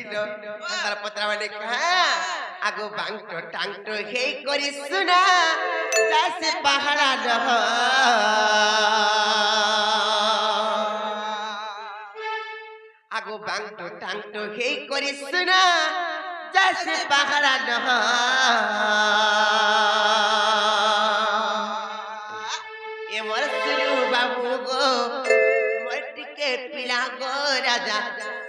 ননিটো তার পত্রা মানে হ্যাঁ আগো বাংটো টাংটো হেই করি শুনা যাসে পাহাড়া ডহ আগো বাংটো টাংটো হেই করি শুনা যাসে পাহাড়া ডহ এমর সুরু বাবু গো মটিকে পিলা গো রাজা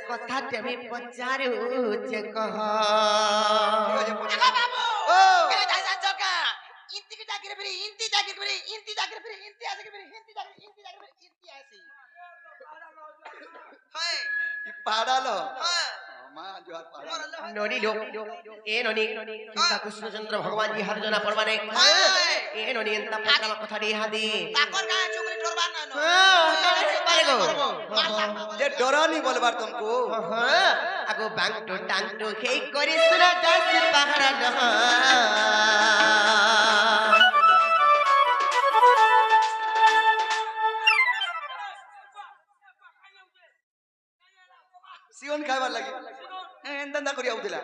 কথা তুমি পচারুছে কহ বাবু ও কেন যাইছা জকা ইন্তি কি চাকরি ফিরি ইন্তি চাকরি ফিরি ইন্তি চাকরি ফিরি ইন্তি আসে ফিরি ইন্তি চাকরি ফিরি ইন্তি আসি হয় পাড়ালো হ্যাঁ মা জোহার পাড়ালো ননি লো এ ননি চিন্তা কৃষ্ণচন্দ্র ভগবান জি হরজনা পরমানে এ ননি এন্তা পত্রা কথা দি হাদি তাকর গায়ে চুমরি ডরবার না যে ডরানি বলবার তুমকু আগো বাংটো টাংটো হেই করে শুনা যাসে পাহাড়া ডহ সিওন খাইবার লাগি এন্তা করি আউদিলা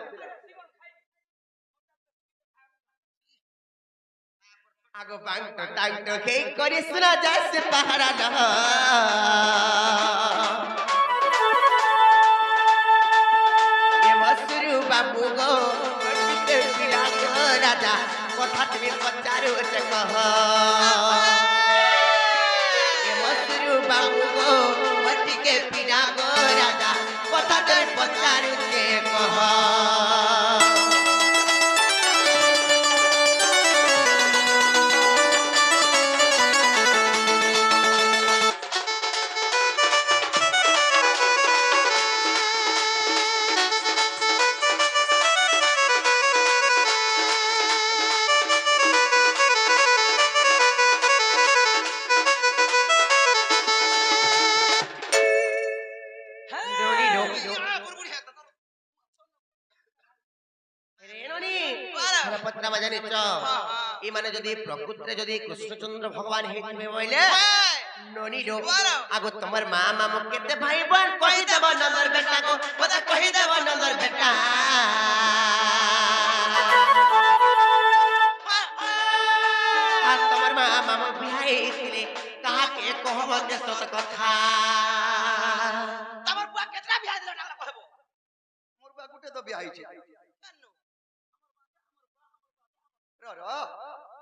আগো বাংটো টাংটো হেই করে শুনা যাসে পাহাড়া ডহ এ মসুরু বাবু গো মটিকে পিলা গো রাজা কথা তুমি পচারুছে কহ এ মসুরু বাবু গো মটিকে পিলা গো রাজা কথা তুমি পচারুছে কহ ননি লো পত্রা মা জানিছ ই মানে যদি প্রকৃতিরে যদি কৃষ্ণচন্দ্র ভগবান হেইতিবে বইলে ননি লো আগো তোমার মা মামু কেতে ভাই বোন কই দেব নন্দর বেটা গো মতে কই দেব নন্দর বেটা আর তোমার মা মামু বিহাই ছিলে কাহাকে কহব যে সত কথা তোমার বুয়া কেতরা বিয়া দিল টাকা কহবো মোর বা গুটে তো বিয়া হইছে র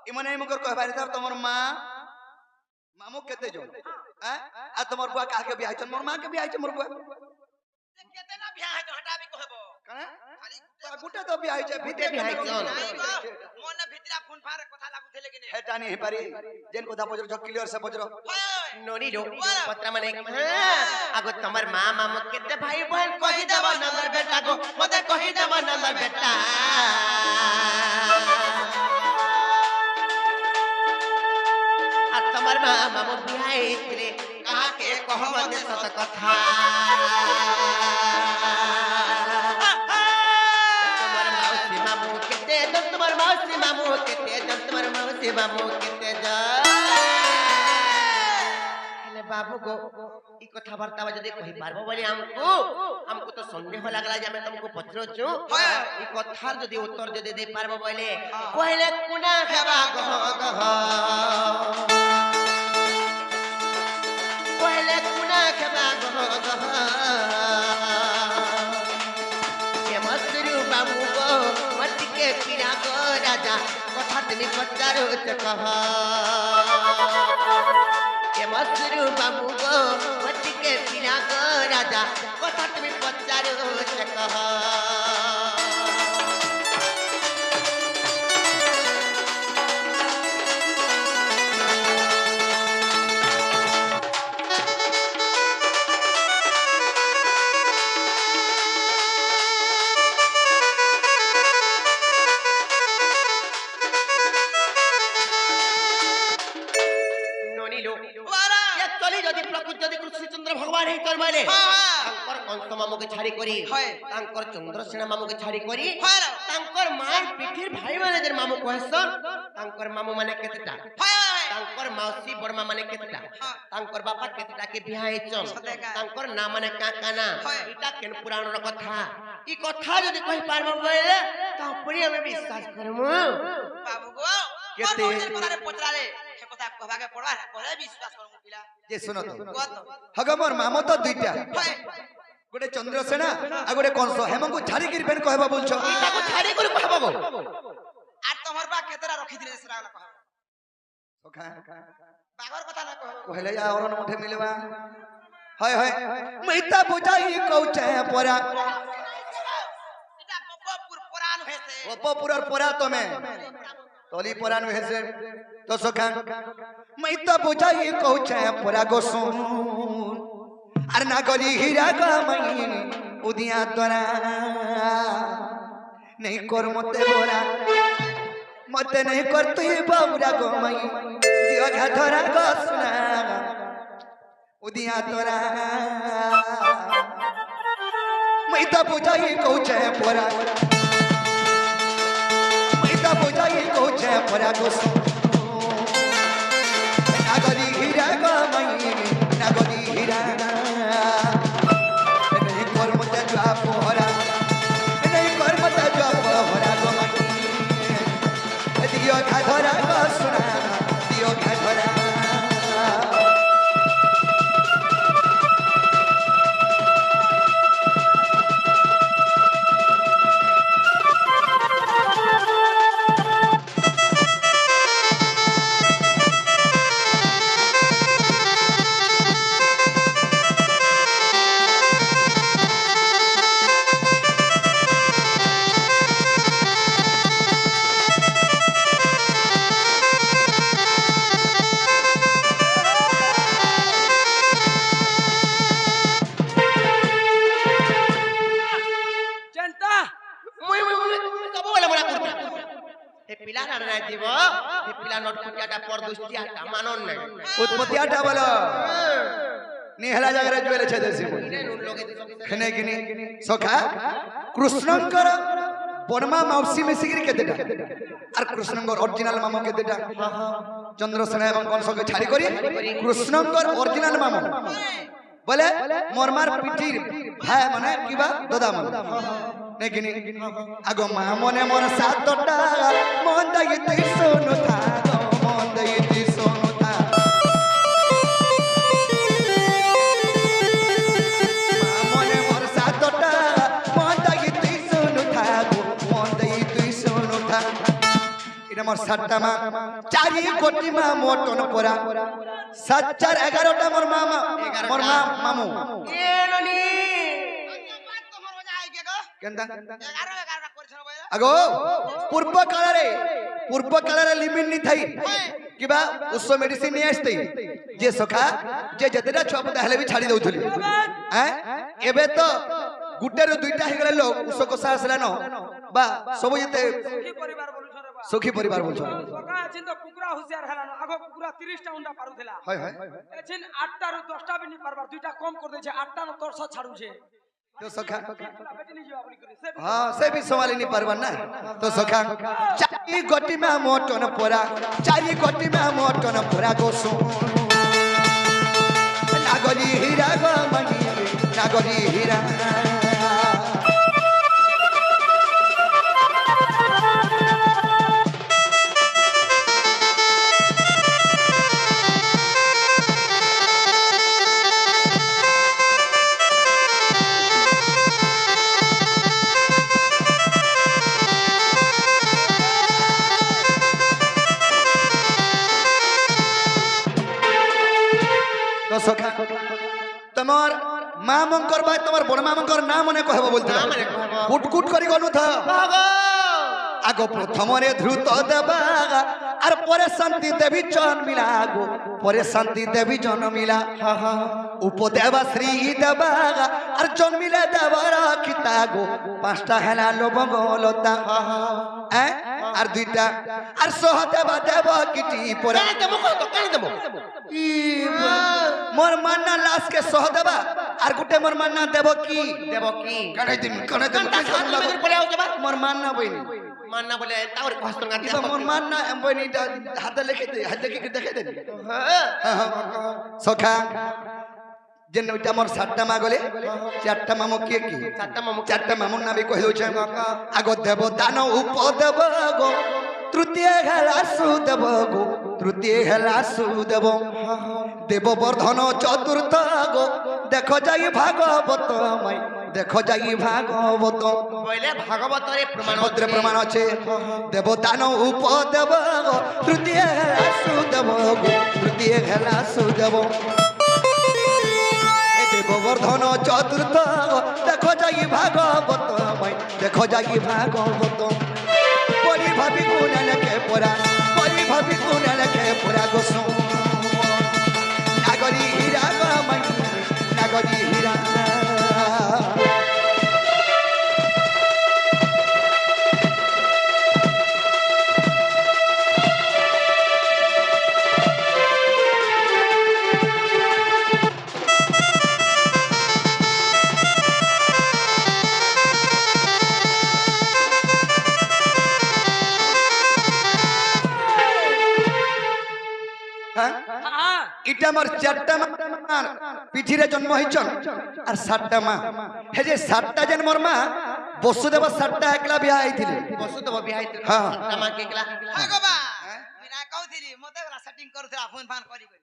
ইমনে মুকর কহবার তার তোমার মা মামু কেতে জন হ্যাঁ আর তোমার বুয়া কাকে বিয়া হইছে মোর মা কে বিয়া হইছে মোর বুয়া কেতে না বিয়া হয়তো হটাবি কহবো কেন গুটে তো বিয়া হইছে ভিতে বিয়া হইছে মনে ভিতরা ফোন ফারে কথা লাগুছিলে কিনে হেটা নি পারি যেন কথা পজর জ ক্লিয়ার সে পজর ননি লো পত্রা মানে আগো তোমার মা মামু কেতে ভাই বোন কই দেব নন্দর বেটা গো মতে কই দেব নন্দর বেটা আর তোমার মা মামু বিহাই ছিলে কাহাকে কহব যে সত কথা তোমার মাউসি মামু কেতে জন তোমার মাউসি মামু কেতে জন তোমার মাউসি মামু কেতে জন হেলে বাবু গো ই কথাবার্তা যদি কহি পারবো বলে আমকু তো সন্দেহ লাগলা যে আমি তোমাকে পচরছু ই কথার যদি উত্তর যদি দেই পারবো বলে কইলে কুনা হেবা গহ গহ কইলে কুনা হেবা গহ গহ কে মসরু বাবু গো মটিকে পিরা গো রাজা কথা তুমি পচারুছে কহ কে মসরু বাবু গো মটিকে পিরা গো রাজা কথা তুমি পচারুছে কহ ননি লো ওয়ারা যদি প্রকৃতি যদি কৃষ্ণচন্দ্র ভগবান হেই তোর মানে হ্যাঁ। তাঙ্কর কংস মামুকে মামুকে ছাড়ি করি হয়। তাঙ্কর চন্দ্রসেনা মামুকে ছাড়ি করি হয় না তাঙ্কর মার পিঠির ভাই মানে যে মামু কহেছন তাঙ্কর মামু মানে কেতেটা হয় তাঙ্কর মাউসী বড়মা মানে কেতেটা হ্যাঁ। তাঙ্কর বাপা কেতেটাকে বিয়া ହେଇଛন সতেকা। তাঙ্কর না মানে কাকা না হয়। এটা কেন পুরাণর কথা ই কথা যদি কই পারব বলে তাপরে আমি বিশ্বাস করমু বাবু গো কেতে? কোন কথারে পচরালে সে কথা কবাকে পড়বা না করে বিশ্বাস করমু পিলা যে শুনো তো কত হগ মোর মামো তো দুইটা হয় গোটে চন্দ্রসেনা আর গোটে কংস হেমঙ্কু ছাড়ি কিরি বেন কহবা বলছ তাকে ছাড়ি করে কহবো আর তোমার বা কেতরা রখি দিলে সেটা কহ সখা বাগর কথা না কহ কহলে যা অরণ মুঠে মিলবা হয় হয় মইতা বুঝাই কৌছে পরা এটা গোপপুর পুরাণ হয়েছে গোপপুরর পরা তুমি তলি পরান হেসে তো সখা মইতা বুঝাই কৌছে পরা গোসুন আর না গলি হীরা গামাই উদিয়া তোরা নেই কর মতে বোরা মতে নেই কর তুই বাউরা গোমাই দিও ঘা ধরা গোসনা উদিয়া তোরা মইতা বুঝাই কৌছে পরা মইতা বুঝাই কৌছে পরা গোসুন নাগরি হীরা গামাই নাগরি হীরা नहीं कर्मता जा पोहरा नहीं कर्मता जा पोहरा गोमती दियो घाधरा को सुना दियो घाधरा চিন্তা মুই কব বলে মনা করতে এ পিলা না না দিব এ পিলা নটকুটিয়াটা পরদুষ্টিয়াটা মানন নাই उत्पत्ति आटा बोलो निहला जागरे जुएले छे देसी ইনে নুন লগে দিছ खने गिनी सखा कृष्णंकर बनमा माउसी मिसिगिरी केतेटा আর কৃষ্ণঙ্কর অরিজিনাল মামা কেতেটা চন্দ্রসেনা এবং কংসকে ছাড়ি করি কৃষ্ণঙ্কর অরিজিনাল মামা বলে মরমার পিঠির ভাই মানে কিবা দাদা মানে নেকিনি আগো মা মনে মন সাতটা মন দাইতে সোনু থা গো মন দাইতে সোনু থা মা মনে মন সাতটা মন দাইতে সোনু থা গো মন দাইতে সোনু থা এটা মোর সাতটা মা চারি কোটি মা মোটন পরা 7-4-11টা মোর মামা মোর মা মামু এ ননি তোমার মজা আই গে গো কেনতা 11 করছ বইলা আগো পূর্ব কাଳରେ লিমিট নি থাই কিবা উৎস মেডিসিন নি আসতে যে সখা যে যেতেটা ছপটা হেলে বি ছাড়ি দউথলি হ্যাঁ এবে তো গুটের দুইটা হে গলে লোক উৎস কোসা আসলা ন বা সব যেতে কি পরিবার বলছ রে বা সুখী পরিবার বলছ সকা আছিন তো কুকুরা হুশিয়ার হেলান আগো কুকুরা 30টা উন্ডা পারুথিলা হয় হয় এছিন 8টা রু 10টা বিনি পারবার দুইটা কম করে দেছে 8টা ন 300 ছাড়ুছে তো সখা বেটি নি যাওয়া বলি করে সে हाँ से भी संभाली नहीं पारबा ना तो सखा चारी गोटी में मोटन पोरा चारी गोटी में मोटन पोरा गोसो नागरी हीरा गो मणि नागरी हीरा तो सखा तमर मां मंकर भाई तमर बड़ मां मंकर नाम मने कहबो बोलते না মানে কহব कुट कुट करी गनु था ভাগ आगो प्रथमरे ध्रुत देवा और परे शांति देवी जन मिला आगो परे शांति देवी जन मिला उपदेवा श्री देवा और जन मिला देवर किता गो पांचटा हेला लोभ गोलता और दुईटा और सहदेवा देव किटी परा কানে দেবো কত কানে দেবো मोर मानना लाश के सहदेवा আর গুটে মোর মান না দেব কি দেব কি কানে দিম কানে দিম কান্তা সাত মেগুর পড়ে আও যাবা মোর মান না বইনি মান না বলে তাওর কষ্ট গান ইবা মোর মান না বইনি হাতে লিখে দে হাতে লিখে দেখে দে হ্যাঁ সখা যেন ওইটা মোর সাতটা মা গলে চারটা মামু কি কি চারটা মামু চারটা মামুর নামে কই দউছে আগ দেব দান উপ দেব গো তৃতীয় হেলা সুদেব গো তৃতীয় হেলা সুদেব দেব বর্ধন চতুর্থ গো দেখো যাই ভাগবত মাই দেখো যাই ভাগবত বলে ভাগবতরে প্রমাণ ভদ্রে প্রমাণ আছে দেব দান উপ দেব গো তৃতীয় হেলা সুদেব গো তৃতীয় হেলা সুদেব গোবর্ধন চতুর্থ দেখো যাই ভাগবত মাই দেখো যাই ভাগবত পরি ভাবি কোন লেখে পড়া পরি ভাবি কোন লেখে পড়া গোসু নাগরি হীরা মাই নাগরি হীরা ইটা আমার চারটা মা পিঠিরে জন্ম হইছন আর সাতটা মা হে যে সাতটা যেন মোর মা বসুদেব সাতটা একলা বিয়া হইছিলে বসুদেব বিহাইতে হ্যাঁ। আমাকে একলা ভগবা বিনা কৌথিলি মতে গলা সেটিং করুছিলা ফোন ফান করি করি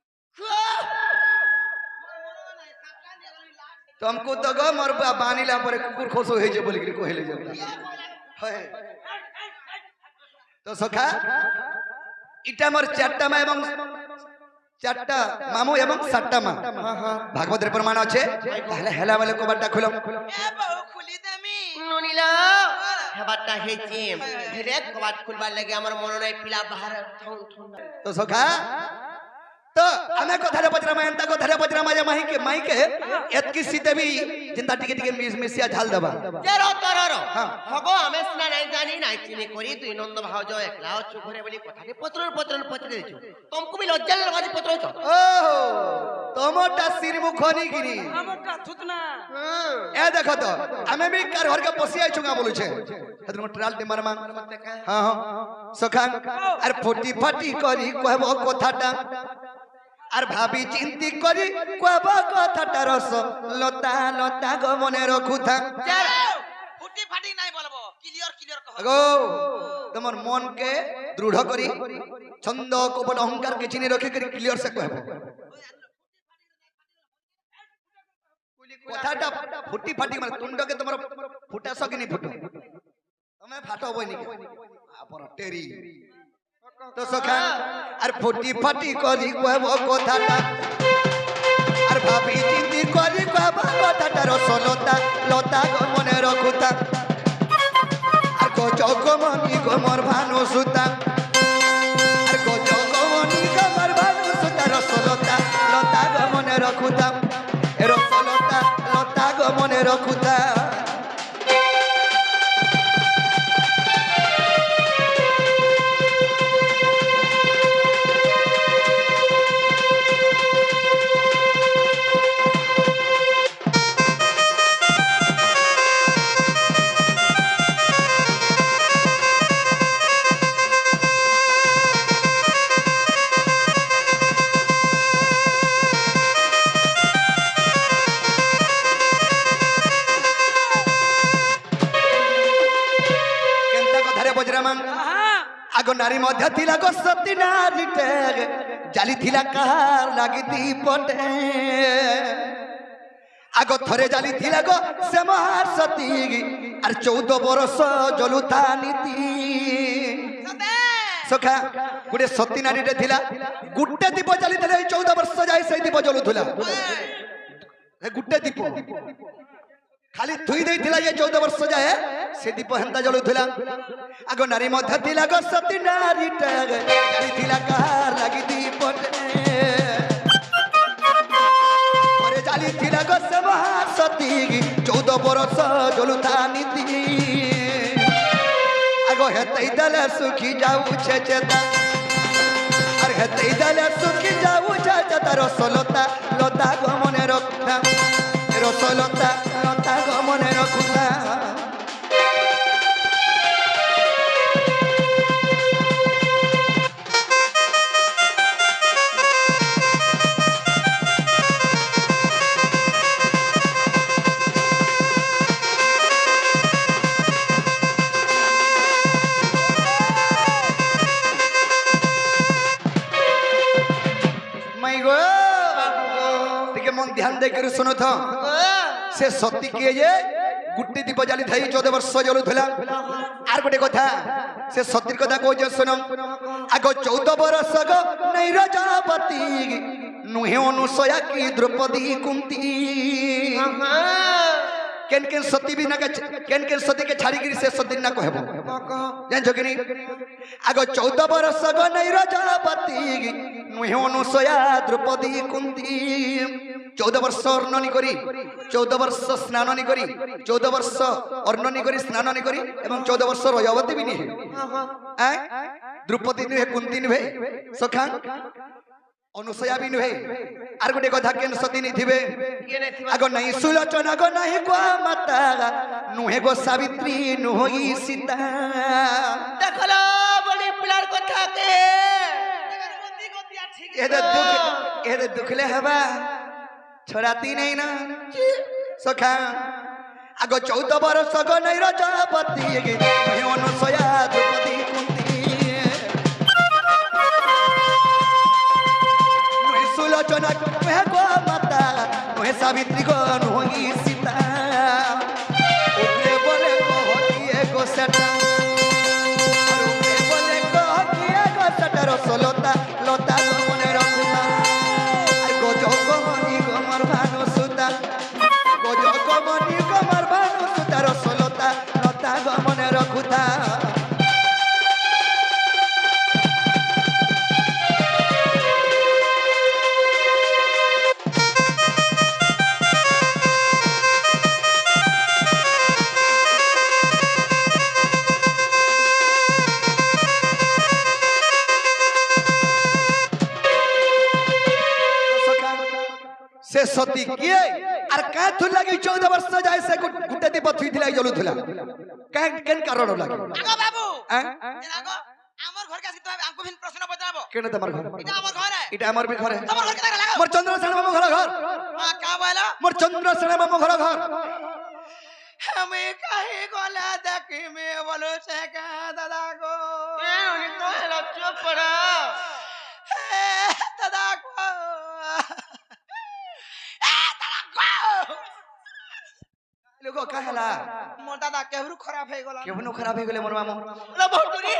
तुमको तो गो मोर बानीला पर कुकुर खोसो हे जे बोली कहले जे হয় তো সখা ইটা মোর চারটা মা এবং চারটা মামু এবং সাতটা মা ভাগবতের প্রমাণ আছে তাহলে হেলা বলে কবারটা খুলো এ বউ খুলি দেমি নুনিলা হেবারটা হেছি রে কবাট খুলবার লাগে আমার মন নাই পিলা বাহার থন থন তো সখা তো আমি কথারে পচরামা এন্তা কথারে পচরামা যে মাইকে এতকি সিতে বি চিন্তা টিকে টিকে মিশিয়া ঝাল দেবা তেরো তরর হ্যাঁ। হগো আমি সিনা নাই জানি নাই চিনি করি তুই নন্দ ভাউজ একলা অছু ঘরে বলি কথাটি পত্র পচরে দিছু তুমকু বি লজ্জা লাগানি পত্রছ ও তোমারটা সির মুখনি গিরি আমারটা থুতনা এ দেখো তো আমি বি কার ঘরকে পসি আইছুগা বলুছে হেদর ট্রাল তে মারমা হ্যাঁ হ্যাঁ সখা আর ফটি ফাটি করি কহব কথাটা আর ভাবি চিন্তি করি কহব কথাটা রস লতা লতা গো মনে রখুথা ফুটি ফাটি নাই বলবো ক্লিয়ার ক্লিয়ার কহ গো তোমার মনকে দৃঢ় করি ছন্দ কপট অহংকার কে চিনি রখি করি ক্লিয়ার সে কহব কথাটা ফুটি ফাটি মানে তুন্ডকে তোমার ফুটা সকিনি ফুটো তুমি ফাটো বইনি আপন টেরি তো সখা আর ফুটি ফাটি করি কহব কথাটা আর ভাবি চিন্তি করি কহব কথাটা রসলতা লতা গো মনে রখুতা আর গজগমনি গো মোর ভানু সুতা আর গজগমনি গো মোর ভানু সুতা রসলতা লতা গো মনে রখুতা রসলতা লতা গো মনে রখুতা আগ নারী মধ্যে থিলা গো সতী নারীটে জালি থিলা কার লাগি দীপটে আগ থরে জালি থিলা গো সে মহার সতী আর 14 বরষ জলুতা নীতি সখা গুটে সতী নারীটে থিলা গুটে দীপ জালি দেলে 14 বর্ষ যাই সেই দীপ জলুথিলা গুটে দীপ খালি থুই দেইছিলা যে 14 বর্ষ যায় সে দীপ হেন্তা জলুথিলা আগ নারী মধ্যে থিলা গো সতী নারীটে জালি থিলা কার লাগি দীপটে পরে জালি থিলা গো সে মহার সতী 14 বরষ জলুতা নীতি আগো হেতই দলে সুখী যাউছে চেতা আর হেতই দলে সুখী যাউছে চেতা রসলতা লতা গো মনে রক্ষা রসলতা লতা গমনে রখুতা ध्यान देकर सुनो था से सती किए जे गुट्टी दीप जाली थाई 14 वर्ष जलुथला आर गोटे कथा से सतीर कथा कहजे सुनो आगो 14 वर्ष गो नहीं रजापति नुहे अनुसया की द्रौपदी कुंती केन केन सती भी ना केन केन सती के छाड़ी गिरी से सती ना कहबो जान जो कि नहीं आगो 14 वर्ष गो नहीं रजापति नुहे अनुसया द्रौपदी कुंती 14 वर्ष अर्णनी करी 14 वर्ष स्नाननी करी 14 वर्ष अर्णनी करी स्नाननी करी एवं 14 वर्ष रजवती भी नहीं द्रौपदी नुहे कुंती नुहे सखा अनुसया भी नुहे आर गोटे कथा केन सती नहीं थिबे आगो नहीं सुलोचना गो नहीं को माता नुहे गो सावित्री नुहोई सीता देखलो बड़ी पिलार कथा के एदे दुखले हवा छोड़ाती नहीं ना सखा आगो 14 वर्ष गो नहीं रजापति अनुसया द्रौपदी कुंती नुहे सुलोचना नुहे गो माता नुहे सावित्री गो नुहोई सीता उगले बोले कहतिए गो सेटा उगले बोले कहतिए गो सेटा रसलता लता गमने रखुता गो जगमनी गमर भानु सुता गो जगमनी गमर भानु सुता रसलता लता गमने रखुता से सती किए आर का थुल लगी 14 वर्ष जाय से गुटे दीप थुइथिला जलुथला का केन कारण लागे आगो बाबू आगो हमर घर के तो हमको भी प्रश्न बताबो केन तमर घर इटा हमर घर है इटा हमर भी घर है तमर घर के लागो मोर चंद्रसेन मामू घर घर हां का बोला मोर चंद्रसेन मामू घर घर हमें काहे गोला देखी में बोलो से का दादा को ए उनी तो हेला चुप पड़ा दादा को लोगो कहला मोर दादा केहरु खराब हे गोला केहनु खराब हो गेले मोर मामू ला बहुतरी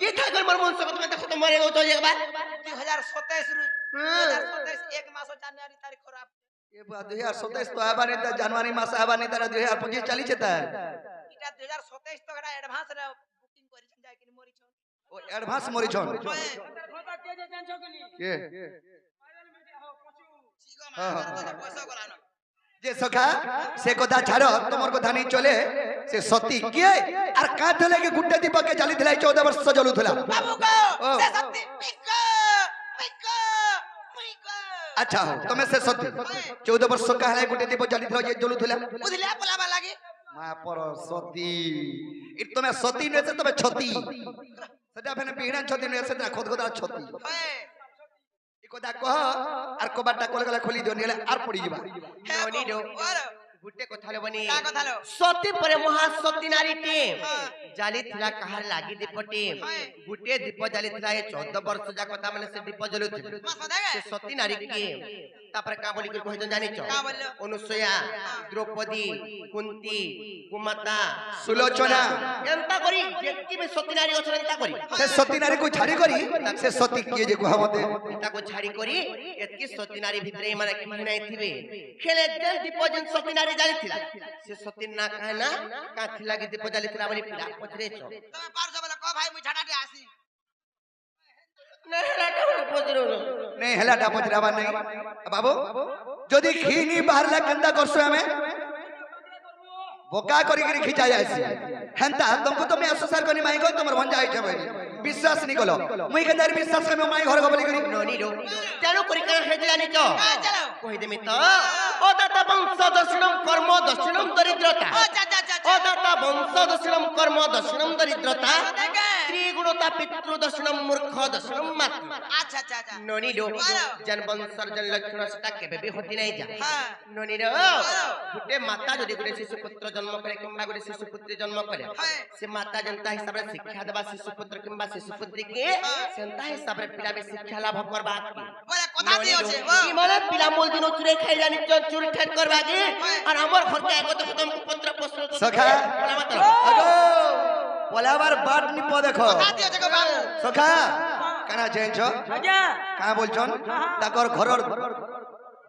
ये ठाकुर मर मन सकत में देखो तो मरे गो तो एक बार 2027 एक मास जनवरी तारीख खराब ये बात 2027 तो आबा नहीं त जनवरी मास आबा नहीं त 2025 चली जेता इटा 2027 तो गड़ा एडवांस रे बुकिंग करी छन जाय कि मोरी छन ओ एडवांस मोरी छन होता के जे जानछो कि नहीं के फाइनल में हो पचू सीगो मार पैसा करानो जे सखा से कथा छाड़ो तुमर कथा नहीं चले से सती किए आर का थले के गुड्डे दीपक के जली दिलाई 14 वर्ष जलुथला बाबू को से सत्य मिको अच्छा हो तमे से सती 14 वर्ष का है गुड्डे दीपक जली दिलाई जलुथला बुझला पलाबा लागे मा पर सती इ तमे सती ने से तमे छती सेटा फेने पीणा छती ने से खोद खोदा छती कदा कह आर कबाटा कोले गला खोली दोनी आर पड़ी जीवा नोनी दो गुटे कथाले बनी का कथालो सती परे महा सती नारी टीम जाली थिला कहार लागी दीप टीम गुटे दीप जाली थिला ए 14 वर्ष जा कथा माने से दीप जलु से सती नारी की तापर का बोली कर कहि जानि छ का बोलो अनुसया द्रौपदी कुंती कुमाता सुलोचना एंता करी जेति में सती नारी अछन एंता करी से सती नारी को छाड़ी करी से सती किए जे को हमते एंता को छाड़ी करी एतकी सती नारी भितरे माने कि नै थिबे खेले जल दीप जन सती नारी जाली थिला से सती ना कहना का थिला के दीप जाली थिला बोली पिला पछरे छ तमे पार से बोला को भाई मु झाटाटी आसी नेहला का पछरो नहीं हेला डा पचरावा नहीं बाबू जदी खीनी बाहरला कंदा करसो हमें बोका करी करी खिचा जायसी हेंता तुमको तो मैं अससार कोनी माई को तुमर भंजा आइ छबे বিশ্বাস নি কল মুই কেদার বিশ্বাস করি মাই ঘর গবলি করি ননিলো তেণু করি কাণ হেতে জানিছ চলো কহিদেমি তো ও দাতা বংশ দর্শনম কর্ম দর্শনম দরিদ্রতা ও দাতা বংশ দর্শনম কর্ম দর্শনম দরিদ্রতা ত্রিগুণতা পিতৃ দর্শনম মূর্খ দর্শনম মাতৃ আচ্ছা আচ্ছা আচ্ছা ননিলো জন বংশর জন লক্ষণ সেটা কেবে বি হতি নাই যা হ্যাঁ ননিলো গুটে মাতা যদি গুটে শিশু পুত্র জন্ম করে কিংবা গুটে শিশু পুত্রী জন্ম করে সে মাতা জনতা হিসাবে শিক্ষা দেবা শিশু পুত্র কিংবা শিশু পুত্রী কে সেন্তা হিসাবে পিলা বি শিক্ষা লাভ করবা বলে কথা দিয়ে আছে কি মানে পিলা মূল দিন চুরে খাই জানি চুরি ঠেট করবা কি আর আমার ঘরকে আগত খতম পত্র প্রশ্ন সখা আগো পলাবার বাট নিপ দেখো কথা দিয়ে আছে গো বাবু সখা কানা জেনছ আজ্ঞা কানা বলছন তাকর ঘরর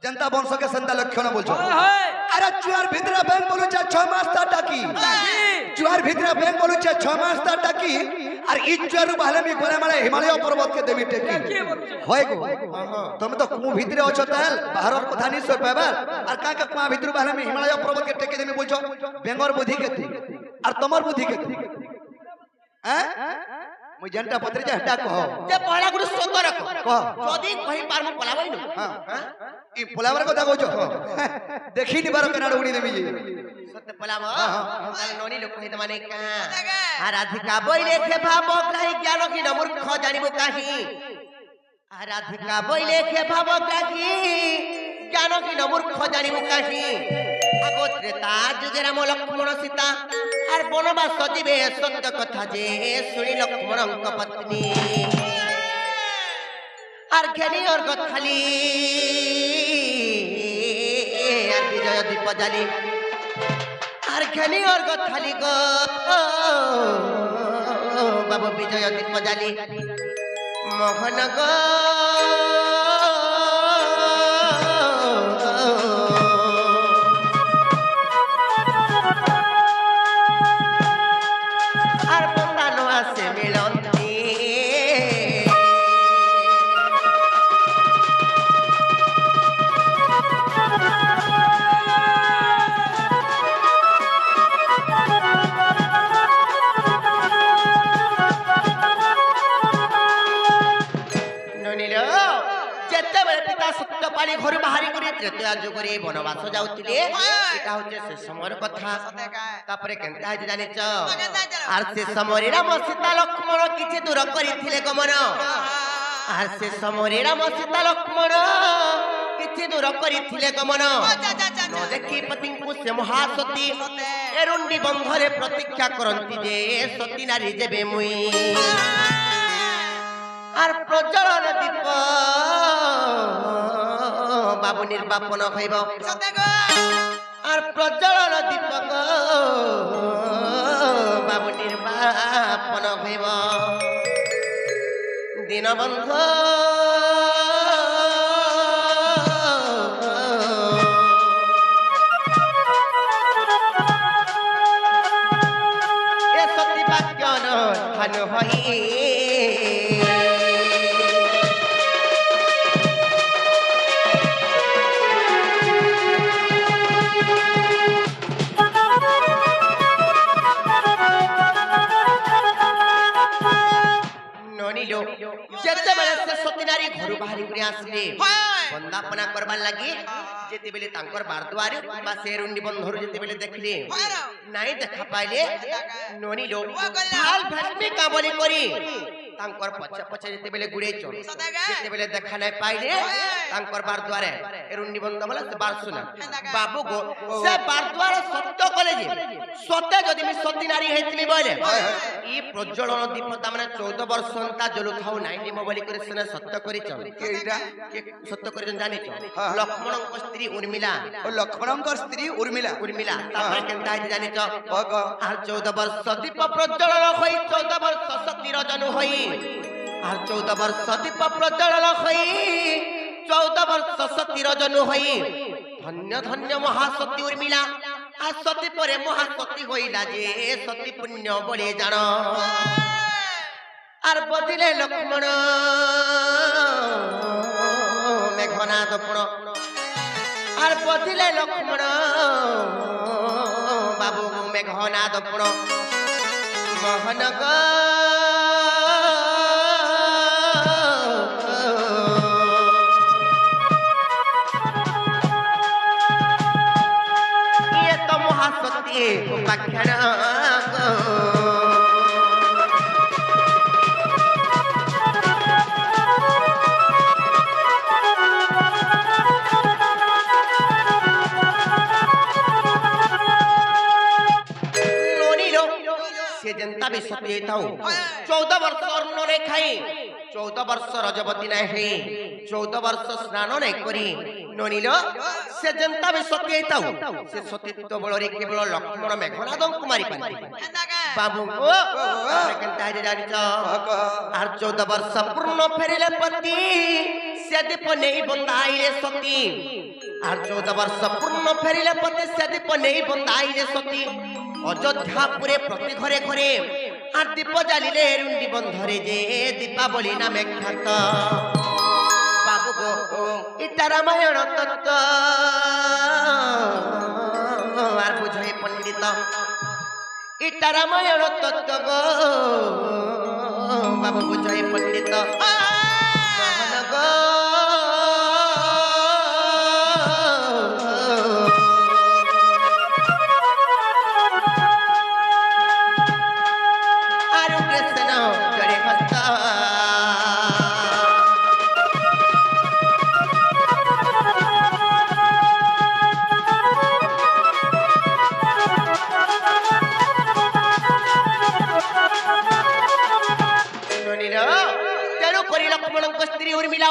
জনতা বংশকে সেন্তা লক্ষণ বলছন হয় আরে চুয়ার ভিতরে ব্যাংক বলুছে 6 মাস তা টাকি চুয়ার ভিতরে ব্যাংক বলুছে 6 মাস তা টাকি আর ই চুয়ার বাহলে মি গলে মানে হিমালয় পর্বত কে দেবি টেকি কি বলছ হয় গো তুমি তো কু ভিতরে অছ তাল বাহারর কথা নি সই পাইবার আর কাকা কুয়া ভিতরে বাহলে মি হিমালয় পর্বত কে টেকি দেবি বলছ বেঙ্গর বুদ্ধি কেতি আর তোমার বুদ্ধি কেতি হ্যাঁ মুই জেনটা পত্রে যে হটা কহ যে পহলা গুরু সত রাখ কহ যদি কহি পারমু পলাবাই নু হ্যাঁ ই পোলাবার কথা কইছ দেখি নিবার কেনাড় উড়ি দেবি সত্য পলাব তাহলে ননি লোক কহি মানে কা আরাধিকা বই লেখে ভাব কাহি জ্ঞান কি ন মূর্খ জানিবু কাহি আরাধিকা বই লেখে ভাব কাহি জ্ঞান কি ন মূর্খ জানিবু কাহি আগো ত্রেতা যুগের রাম লক্ষ্মণ সীতা আর বনবাস সজীবে সত্য কথা যে শুনি লক্ষ্মণঙ্ক পত্নী আর ঘেনি ওর গথালি আর বিজয় দীপ জালি আর ঘেনি ওর গথালি গো বাবু বিজয় দীপ জালি মোহন গো আর বন্দানো আছে মিলন্তি ননিলো যেতেবেলে পিতা সত্যপালি ঘর বাহারি করে ত্রেতয়া যুগরে বনবাস যাউতিলে এটা হচ্ছে সে সময়ের কথা তারপরে কেনতা হইছে জানিছ আর সে সমୟରେ রাম সীতা লক্ষ্মণ কিছু দূর করিଥିଲେ গমন আর সে সমୟରେ রাম সীতা লক্ষ্মণ କିଛି ଦୂର କରିଥିଲେ ଗମନ ନ ଦେଖି ପତିଙ୍କୁ ସେ ମହାସତୀ ଏରୁଣ୍ଡି ବନ୍ଧରେ ପ୍ରତୀକ୍ଷା କରନ୍ତି ଯେ ସତୀ ନାରୀ ଯେବେ ମୁଇଁ আর প্রজ্বলন দীপ বাবু নির্বাপন হইব আর প্রজ্বলন দীপ বাবু নির্বাপন হইব দীনবন্ধ এ সতী বাক্যন ধান হই যেতেবেলে সে সতী নারী ঘর বাহারি করে আসলে বন্দাপনা করবার লাগি যেতেবেলে তাঙ্কর বারদুয়ারে বা সে রুন্ডি বন্ধরু যেতেবেলে দেখলে নাই দেখা পাইলে ননিলো ভাল ভস্মি কাবলি করি তাঙ্কর পছে পছে যেতেবেলে গুড়ে চল যেতেবেলে দেখা নাই পাইলে তাঙ্কর বারদুয়ারে রুন্ডি বন্ধ বলে সে বার শুনা বাবু গো সে বারদুয়ারে সত্য কলে যে সত্যে যদি আমি সতী নারী হইতিমি বলে ই প্রজ্বলন দীপ তা মানে 14 বর্ষ তা জলু খাও নাই নিম বলি করে সেনা সত্য করিছ এইটা সত্য করিছ জানিছ লক্ষ্মণଙ୍କ স্ত্রী উর্মিলা ও লক্ষ্মণଙ୍କ স্ত্রী উর্মিলা উর্মিলা তারপরে কেনতা হইছে জানিছ কহ আর 14 বর্ষ দীপ প্রজ্বলন হই 14 বর্ষ সতী রজন হই আর 14 বর্ষ দীপ প্রজ্বলন হই 14 বর্ষ সতী রজন হই ধন্য ধন্য মহাসতী উর্মিলা আর সতী পরে মহাসতী হইলা যে সতী পুণ্য বলে জান আর বদিলে লক্ষ্মণ মেঘনাদ পুণ আর বদিলে লক্ষ্মণ বাবু মেঘনাদ পুণ মোহন গ সে যেন্তা বি সতী হইতাও 14 বর্ষ অন্ন নে খাই 14 বর্ষ রজবতী না হই 14 বর্ষ স্নান নে করি ননিল সে যেন্তা বি সতী হইতাও সে সতীত্ব বলরে কেবল লক্ষ্মণ মেঘনাদଙ୍କୁ মারি পারি বাবু ও কেনতা হই জানিছ আর 14 বর্ষ পূর্ণ ফেরিলে পতি সে দীপ নেই বন্ধাইলে সতী আর 14 বর্ষ পূর্ণ ফেরিলে পতি সে দীপ নেই বন্ধাইলে সতী অযোধ্যাপুরে প্রতি ঘরে ঘরে আর দীপ জ্বালিলে রুন্ডি বন্ধরে যে দীপাবলি নামে খ্যাত বাবু গো এটা রামায়ণ তত্ত্ব আর বুঝে পণ্ডিত এটা রামায়ণ তত্ত্ব গো বাবু বুঝে পণ্ডিত মোহন গো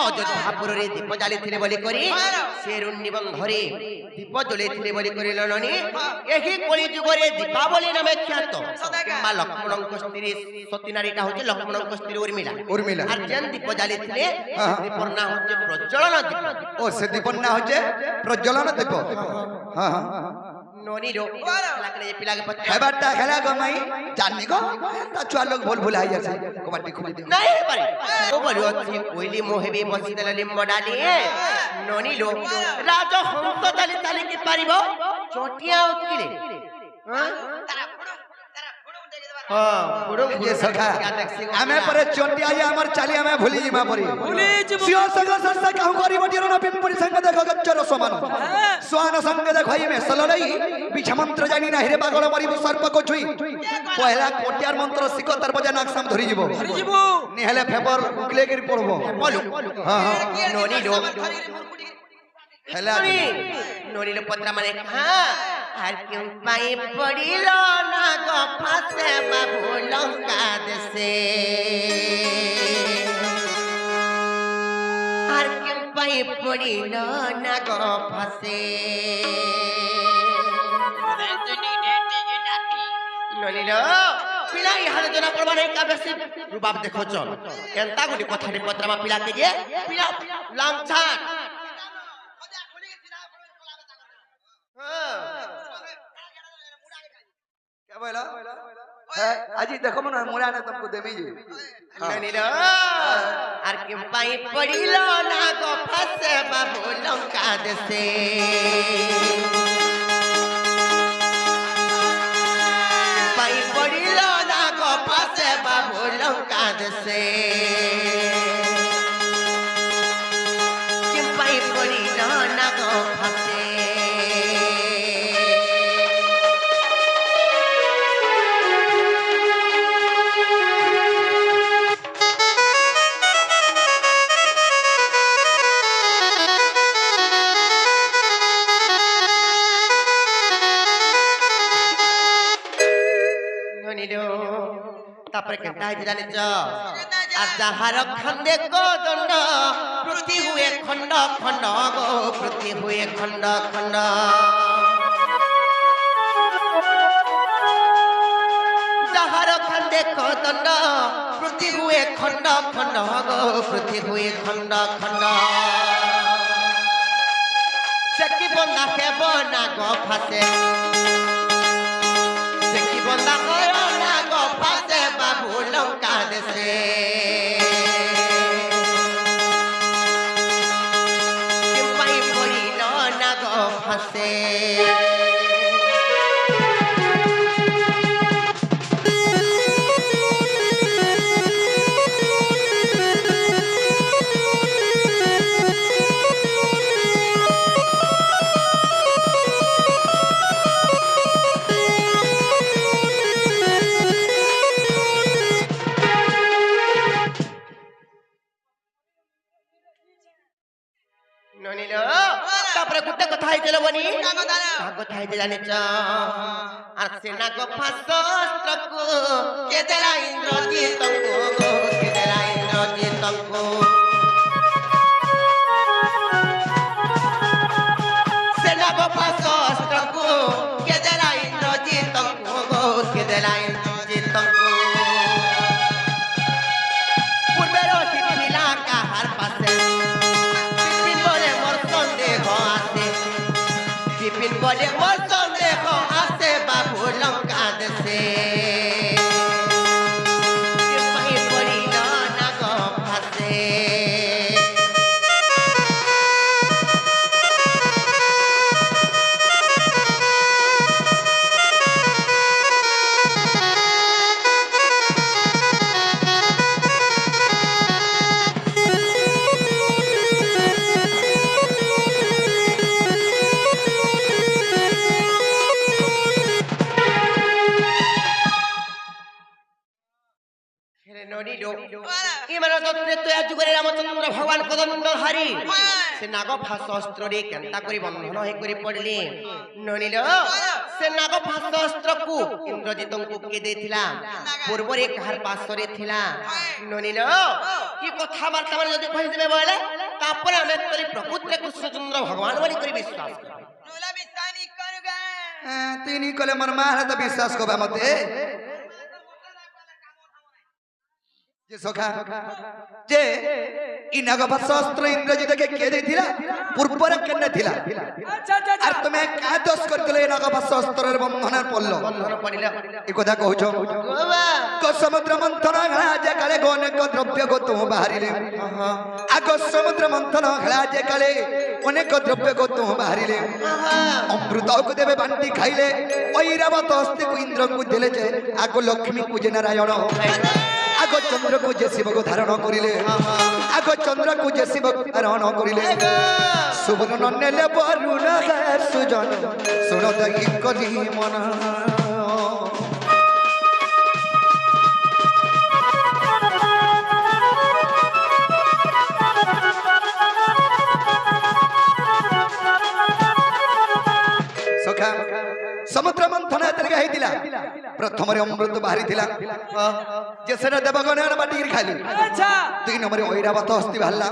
অযোধ্যাপুরে দীপ জ্বালিଥିଲେ বলি করি সে রুন্ডি বন্ধরে দীপ জ্বলাইଥିଲେ বলি করি ননি ଏହି কলি যুগরে দীপাবলি নামে খ্যাত মা লক্ষ্মণଙ୍କ স্ত্রী সতী নারীটা হচ্ছে লক্ষ্মণଙ୍କ স্ত্রী উর্মিলা আর যেন দীপ জ্বালিଥିଲେ দীপর না হচ্ছে প্রজ্বলন দীপ ও সে দীপর না হচ্ছে প্রজ্বলন দীপ হ্যাঁ ননি রো লাগলে পিলাকে পত্র হেবারটা খেলা গো মাই জানি গো তা ছুয়া লোক ভুল ভুল আই আছে কবাটি খুলে দিও নাই পারে ও বলি অতি কইলি মোহেবি বসিদেলে লিম্ব ডালিয়ে ননি লো রাজ হংস ডালি তালি কি পারিব চটিয়া উতকিলে হ্যাঁ হ্যাঁ পুরো ये सखा हमें पर चोटी आई हमर चाली हमें भूली जिमा परी सियो सग सस्ता कहू करी बटिर न पिंपुरी संग देख गच्चर समान स्वान संग देख होई में सललई बिछ मंत्र जानी ना हिरे पागल मरी सर्प को छुई पहला कोटियार मंत्र सिको तर बजा नाकसाम धरि जीवो निहले फेपर उकले गिर पड़बो बोलो हां हां नोनी लो हेला नोनी पत्रा माने हां আর কেউ পাই পড়িল না গো ফাসে বাবু লঙ্কা দেশে আর কেউ পাই পড়িল না গো ফাসে নলিল পিলা ইহারে জনা পড়বা নাই কা বেশি রুবাব দেখো চল কেনতা গুলি কথাটি পত্রামা পিলাকে গিয়ে পিলা লামছাট क्या बोला है अजी देखो मन मुड़ा ने तुमको देमी जी ननिलो আর কি পাই পড়িল না গো ফাসে বাবু লঙ্কা দেশে পাই পড়িল না গো ফাসে বাবু লঙ্কা দেশে কি পাই পড়িল না গো ফাসে তারপরে কেনতা হইছে জানিছ আর যাহার খন্দে দণ্ড প্রতি হুয়ে খণ্ড খণ্ড গো প্রতি হুয়ে খণ্ড খণ্ড যাহার খন্দে দণ্ড প্রতি হুয়ে খণ্ড খণ্ড গো প্রতি হুয়ে খণ্ড খণ্ড সে কি বন্দা হেব না গো ফাসে সে কি বন্দা হয় না গো ফাসে বাবু লঙ্কা দেশে পাই পড়িল না গো ফাসে তারপরে গোটে কথা হয়েছিল বনি কথা হয়েছে জানিছ আর সেনা গো ফাস্ত্রকু କେଦେଲା ଇନ୍ଦ୍ରଜିତଙ୍କୁ କେଦେଲା ଇନ୍ଦ୍ରଜିତଙ୍କୁ ସେନାଗ ପାଶ ଅସ୍ତ୍ରକୁ କେଦେଲା ଇନ୍ଦ୍ରଜିତଙ୍କୁ କେଦେଲା ଇନ୍ଦ୍ରଜିତଙ୍କୁ ପୂର୍ବର ଥିଲା କାହାର ପାଶେ ବିପିନ ପରେ ମୋର ସନ୍ଦେହ ଆସେ ବିପିନ ପରେ ମୋର ସନ୍ଦେହ ଆସେ ବାବୁ ଲଙ୍କା ଦେଶେ ପଡ଼ିଲ ନାଗ ଫାସେ রামচন্দ্র ভগবান কদম্ব হারি সে নাগ ফাঁস অস্ত্রে কেন্তা করে বন্ধন হয়ে করে পড়লে ননিল সে নাগ ফাঁস অস্ত্রকু ইন্দ্রজিতଙ୍କୁ কে ଦେଇଥିଲା ପୂର୍ବରେ କାହାର ପାଶରେ ଥିଲା ନନିଲ କି କଥାବାର୍ତ୍ତା ମାନେ ଯଦି କହିଦେବେ ବୋଇଲେ ତାପରେ ଆମେ କରି ପ୍ରକୃତରେ କୃଷ୍ଣଚନ୍ଦ୍ର ଭଗବାନ ବୋଲି କରି ବିଶ୍ୱାସ କରୁ ନୁଲା ବିସ୍ତାନି କରୁଗା তুই নি কলে মোর মা হাতে বিশ্বাস করবা মতে যে সখা যে ই নাগপাশ অস্ত্র ইন্দ্রজিতকে কে দিলা পূর্বরে কেনে থিলা আচ্ছা আচ্ছা আর তুমি কা দোষ করতেলে এই নাগপাশ অস্ত্রের বন্ধনের পড়ল বন্ধন পড়িলা এই কথা কହୁছ কো সমুদ্র মন্থন হেলা যে কালে অনেক দ্রব্য গো বাহারিলে আগ সমুদ্র মন্থন হেলা যে কালে অনেক দ্রব্য গো বাহারিলে অমৃতକୁ দেবে বান্টি খাইলে ঐরাবত হস্তিକୁ ইন্দ্রଙ୍କୁ দেলে যে আগ লক্ষ্মীକୁ যে নারায়ণ আগ চন্দ্রକୁ যে শিবକୁ ধারণ করিলে আগ চন্দ্রକୁ যে শিব ধারণ করিলে সুবর্ণ নেলে বরুণ সুজন শুনত করি মন সখা সমুদ্র মন্থন এতরিকা হইতিলা প্রথমরে অমৃত বাহারিছিলা যে সেটা দেবগণের বাটির খাইলি আচ্ছা দুই নম্বরে ঐরাবত হস্তি বাহারলা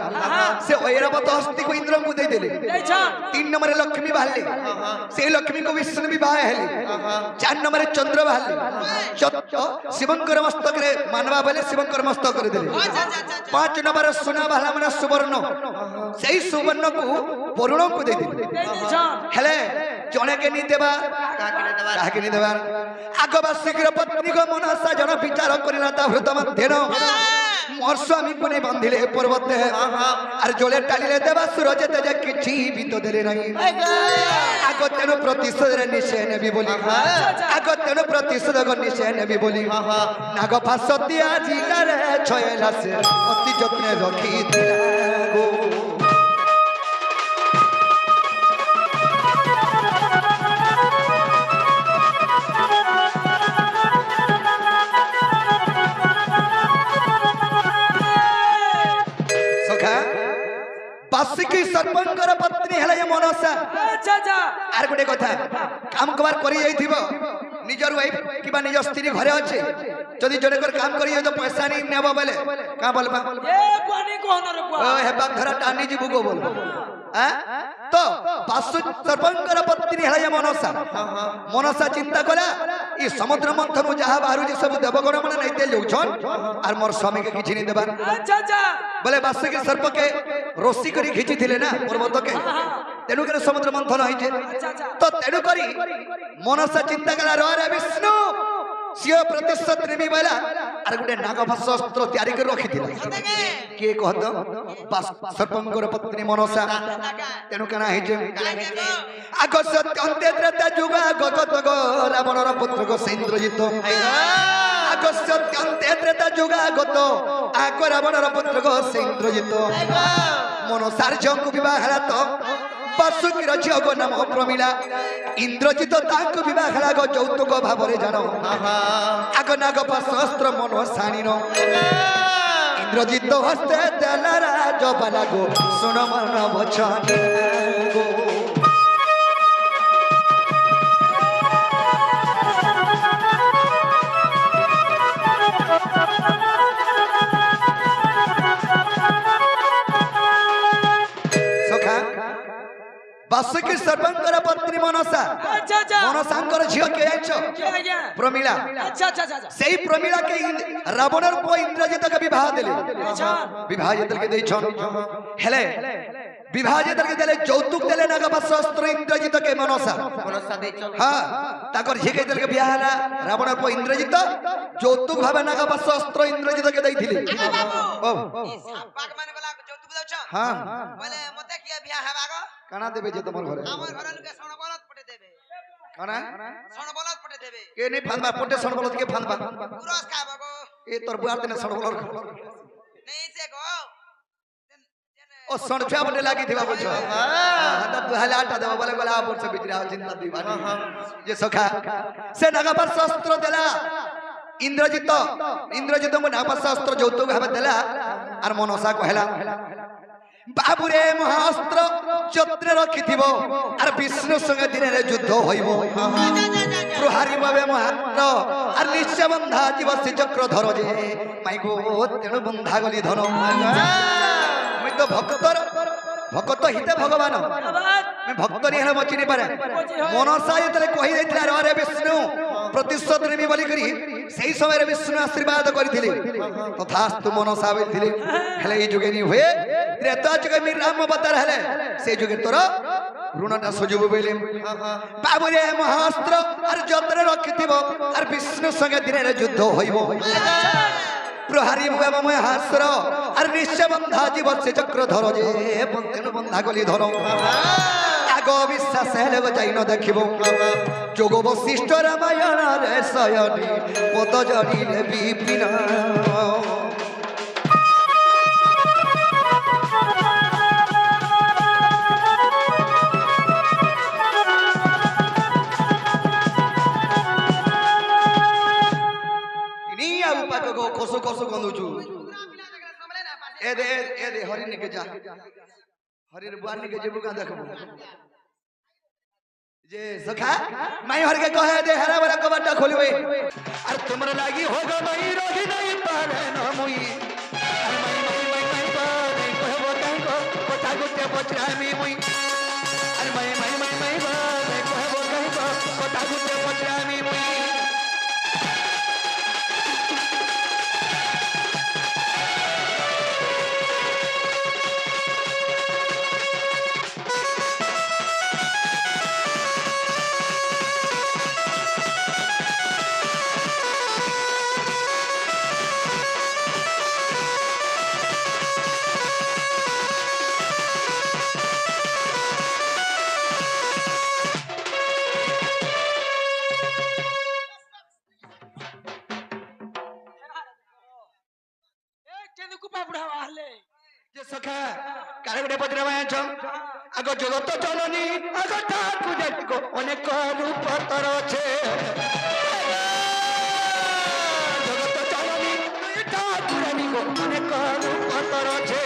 সে ঐরাবত হস্তিକୁ ইন্দ্রଙ୍କୁ ଦେଇଦେଲେ তিন নম্বরে লক্ষ্মী বাহারলি সেই লক্ষ্মীକୁ বিষ্ণু বিবাহ হেলি চার নম্বরে চন্দ্র বাহারলি শিবঙ্কর মস্তকরে মানবা বলে শিবঙ্কর মস্তক করে দেলে পাঁচ নম্বরে সোনা বাহারলা মানে সুবর্ণ সেই সুবর্ণକୁ বরুণଙ୍କୁ ଦେଇଦେଲେ হেলে জনেকে নি দেবা কাহাকে নি দেবা আগবা শীঘ্র পত্নীক মনসা জন বিচার করিলা তা হৃদ মধ্যে মোর স্বামীকে নেই বাঁধিলে পর্বতে আর জলে টালিলে দেবা সুরজ তেজ কিছু বিত দেলে নাই আগ তেন প্রতিশোধরে নিশে নেবি বলি আগ তেন প্রতিশোধ নিশে নেবি বলি নাগ ফাঁসতিয়া জিলারে ছয়লা সে অতি যত্নে রখি গো বার্ষিকী সর্বঙ্কর পত্নী হেলে মনসা আচ্ছা আচ্ছা আর গোটে কথা কাম কবার করি যাইথিব নিজর ওয়াইফ কিবা নিজ স্ত্রী ঘরে আছে যদি জনকর কাম করি যাই তো পয়সা নি নেব বলে কা বলবা এ পানি কোন রে ও হেবা ধরা টানি যিবু গো বল হ্যাঁ তো বাসু সর্বঙ্কর পত্নী হেলে মনসা মনসা চিন্তা কলা ই সমুদ্র মন্থন যাহা বাহারুছি সব দেবগণ মানে নাইতে যাউছন আর মোর স্বামীকে কিছু নি দেবার আচ্ছা আচ্ছা বলে বার্ষিকী সর্পকে রশি করে খিচিলে না পর্বতকে তেণু করে সমুদ্র মন্থন হয়েছে তো তেণু করি মনসা চিন্তা কলা রে বিষ্ণু সিও প্রতিশোধ নেবি বলা আর গোটে নাগভাষ অস্ত্র তৈরি করে রাখিছিল কে কহত সর্পঙ্কর পত্নী মনসা তেণু কেনা হয়েছে আগ সত্যন্তে ত্রেতা যুগ গত রাবণর পুত্র ইন্দ্রজিত আগ সত্যন্তে ত্রেতা যুগ গত আগ রাবণর পুত্র ইন্দ্রজিত মনসার ঝঙ্কু বিবাহ হেলা তো বাসুকীর ঝিও নাম প্রমিলা ইন্দ্রজিত তাঙ্কু বিবাহ হেলা গো যৌতুক ভাবরে জানো আগ নাগ শস্ত্র মনসাণীর ইন্দ্রজিত হস্তে দেলা রাজবালা গো শুন মন বচন গো ଆସିକି ସର୍ବାଙ୍କର ପତ୍ନୀ ମନସା अच्छा अच्छा ମନସାଙ୍କର ଝିଅ କେ ଜାଣିଛ क्या आज्ञा ପ୍ରମିଳା अच्छा अच्छा अच्छा ସେଇ ପ୍ରମିଳା କେ ରାବଣର ପୁଅ ଇନ୍ଦ୍ରଜିତকে ବିବାହ ଦେଲେ अच्छा ବିବାହ ଯେତେବେଳେ ଦେଇଛନ୍ ହେଲେ ବିବାହ ଯେତେବେଳେ ଦେଲେ ଯୌତୁକ ଦେଲେ ନାଗପାଶ ଅସ୍ତ୍ର ଇନ୍ଦ୍ରଜିତକେ ମନସା ମନସା ଦେଇଛ ହଁ ତାଙ୍କର ଝିଅ ଯେତେବେଳେ ବିବାହ ହେଲା ରାବଣ ପୁଅ ଇନ୍ଦ୍ରଜିତ ଯୌତୁକ ଭାବେ ନାଗପାଶ ଅସ୍ତ୍ର ଇନ୍ଦ୍ରଜିତକେ ଦେଇଥିଲେ ଆଗେ ବାବୁ ଓ ଇ ସାପାକ ମାନେ ଗଲା ଯୌତୁକ ଦଉଛ ହଁ ବୋଲେ ମତେ କିଏ ବିয়া ହେବା গো କାଣା ଦେବେ ଯେ ତମର ଘରେ আমার ঘর লোকে সণ বলদ পটে দেবে କାଣା সণ বলদ পটে দেবে কে নেই ফানবা পটে সনবল কে ফানবা পুরস খাব গো এ তোর বুয়ার দিনে সনবল নেই সে গো ও সন ছুয়া পটে লাগি দিবা বুঝছো হ্যাঁ তো দুহালে আটা দেবা বলে বলে আপন সে বিক্রি আর চিন্তা দিবা যে সখা সে নাগাপার শস্ত্র দেলা ইন্দ্রজিত নাগাপার শস্ত্র যৌতুক ভাবে দেলা আর মনসা কহেলা বাবুরে মহাস্ত্র যত্নে রাখিথিব আর বিষ্ণু সঙ্গে দিনের যুদ্ধ হইব প্রহারি ভাবে মহাস্ত্র আর নিশ্চয় বন্ধা জীব শ্রী চক্র ধর যে মাই গো তেণু বন্ধা গলি ধন মুই তো ভক্ত হিতে ভগবান ভক্ত নিহলে বচি নি পারে মনসা যেতলে কহি যাইতলা রে বিষ্ণু প্রতিশোধ নেবি বলি করি সেই সময় বিষ্ণু আশীর্বাদ করিଥିଲେ তথাস্তু মনসা বলিଥିଲେ হেলে এই যুগে নি হয়ে ত্রেতা যুগে মি রাম অবতার হেলে সেই যুগে তোর ঋণটা সুযোগ বইলে বাবুরে মহাস্ত্র আর যত্রে রখিথিব আর বিষ্ণু সঙ্গে দিনের যুদ্ধ হইব প্রহারি মহাস্ত্র আর নিশ্চয় বন্ধা জীব সে চক্র ধর যে তেণু বন্ধা গলি ধর আগ বিশ্বাস হেলে যাই ন দেখিব যোগ বশিষ্ঠ রামায়ণ রে শয়নি পদ জড়িলে বিপিন খসো খসো গন্ধুছু এ দে হরি নিকে যা হরির বুয়ার নিকে যে বুকা দেখব যে সখা মাই হরকে কহে দে হেরা বড় কবাটা খুলবে আর তোমরা লাগি হোগো মাই রহি নাই পারে না মুই আর মাই পারে কহবো কাঙ্গো কথা গুতে পছরামি মুই আর মাই পারে কহবো কাঙ্গো কথা গুতে পছরামি মুই কেন কুপা বুড়া বাহলে যে সখা কারে গুটে পচরা বায়াছ আগ জগত জননী আগ ঠাকু যাইগো অনেক রূপ তর আছে জগত জননী ঠাকু রানীগো অনেক রূপ তর আছে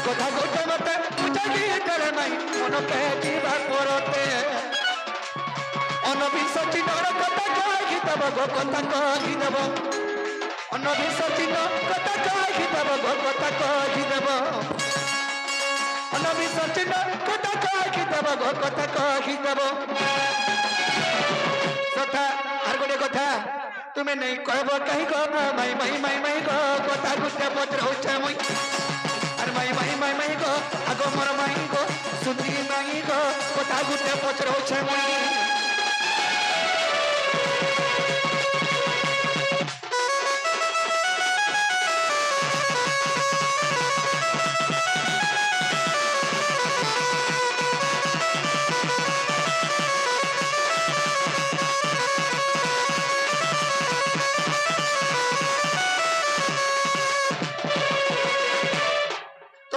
কথা গোটে মতে বুঝাই করে নাই মনকে দিবা করতে অনবিশ্বাসী নর কথা কহি দেব গো কথা কহি দেব অনবিশ্বাসীন কথা কহি দেব গো কথা কহি দেব অনবিশ্বাসীন কথা কহি দেব গো কথা কহি দেব কথা আর গোটে কথা তুমি নেই কহব কাহি গো মাই গো কথা গুতে পচরাউছে মুই আর মাই গো আগ মোর মাই গো সুন্দরী মাই গো কথা গুতে পচরাউছে মুই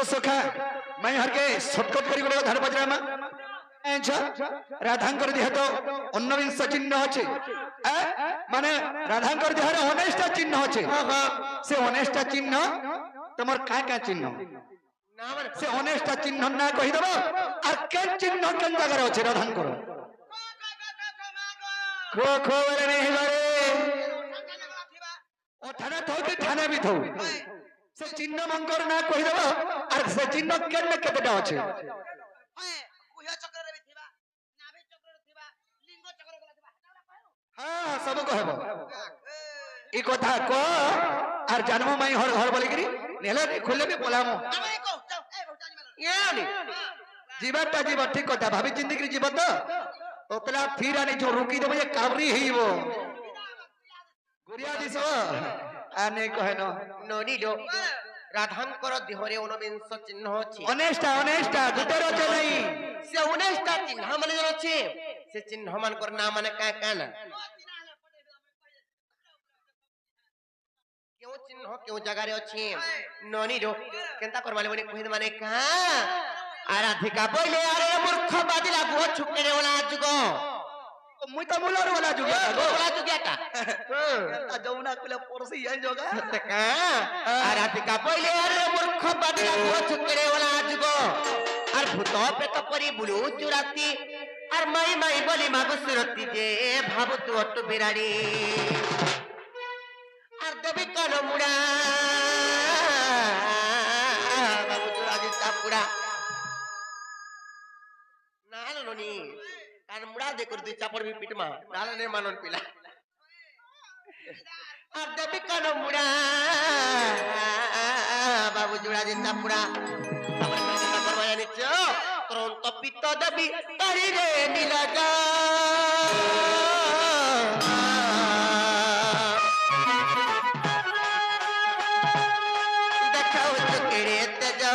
सखा मैं हर के शॉर्टकट करी गोटे धार पचरामा राधांकर देह तो अन्नविंश चिन्ह अच्छे माने राधांकर देह अनेष्टा चिन्ह अच्छे से अनेष्टा चिन्ह तुम क्या चिन्ह से अनेष्टा चिन्ह ना कहीदेव और के चिन्ह के जगह अच्छे राधांकर खो खो नहीं गरे ओ थाना थो कि थाना भी थो से चिन्ह मंकर ना कहि देबो और से चिन्ह केने केतेटा अछि हय कुह चक्र रे थिबा नाभि चक्र रे थिबा लिंग चक्र गला थिबा हेटा कहू हां सब कहबो ई कथा को और जन्म मई हर घर बोली करी नेला रे खोले भी बोलामो तमे को जाओ ए भौतानी मारो यानी जीवनटा जीव ठीक कथा भाभी जिंदगी जीवन तो ओतला फिर आनी जो रुकी देबो ये काबरी हेइबो गुड़िया दिसो आने कहनो ନନିଲୋ ରାଧାଙ୍କର ଦେହରେ 19 ଚିହ୍ନ ଅଛି ଅନେଷ୍ଟା ଗୁଟର ଅଛି ନାହିଁ ସେ 19ଟା ଚିହ୍ନ ମାନେ ଜଣ ଅଛି ସେ ଚିହ୍ନ ମାନଙ୍କର ନାଁ ମାନେ କାଁ କାଁ ନା କେଉଁ ଚିହ୍ନ କେଉଁ ଜାଗାରେ ଅଛି ନନିଲୋ କେନ୍ତା କରମାଲେ ବନି କହି ମାନେ କାଁ ଆରାଧିକା ବୋଇଲେ ଆରେ ମୂର୍ଖ ବାଦିଲା ଗୁହ ଛୁକେରେ ଓଲା ଯୁଗ मुई तो मुलर वाला जुगे ओला जुगियाटा ता जमुना कुले परसी आई जोगा सत्य का आराधिका बोले अरे मूर्ख बादिला गुह छुकेरे ओला जुग আর ভূত প্রেত পরি বুলু চুরাতি আর মাই মাই বলি মাগো সুরতি যে ভাবু তু অট্টু বিরাড়ি আর দেবী কান মুড়া বাবু চুরাজি চাপুড়া নাল ননি কান মুড়া দে করে দুই চাপড় বি পিটমা নাল নে মানন পিলা আর দেবী কান মুড়া বাবু চুরাজি চাপুড়া Tronto pito dabi tarire nilaga Dekao chukere teja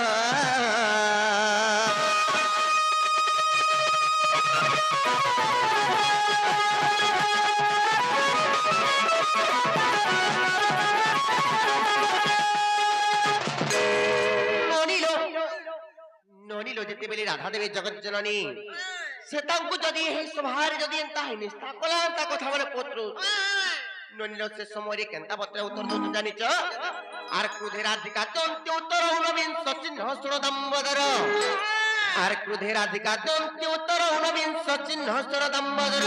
ননিলো যেতেবেলে Radha দেবী জগৎ জননী সে তাঙ্কু যদি এই সভারে যদি এন্তা হে নিষ্ঠা কলা তা কথা মানে পুত্র ননিলো সে সময়ে কেন্তা পত্রে উত্তর দউছ জানিছ আর ক্রোধেরাধিকা দন্তে উত্তর উনবিংশ চিহ্ন সুরদম্বদর আর ক্রোধেরাধিকা দন্তে উত্তর উনবিংশ চিহ্ন সুরদম্বদর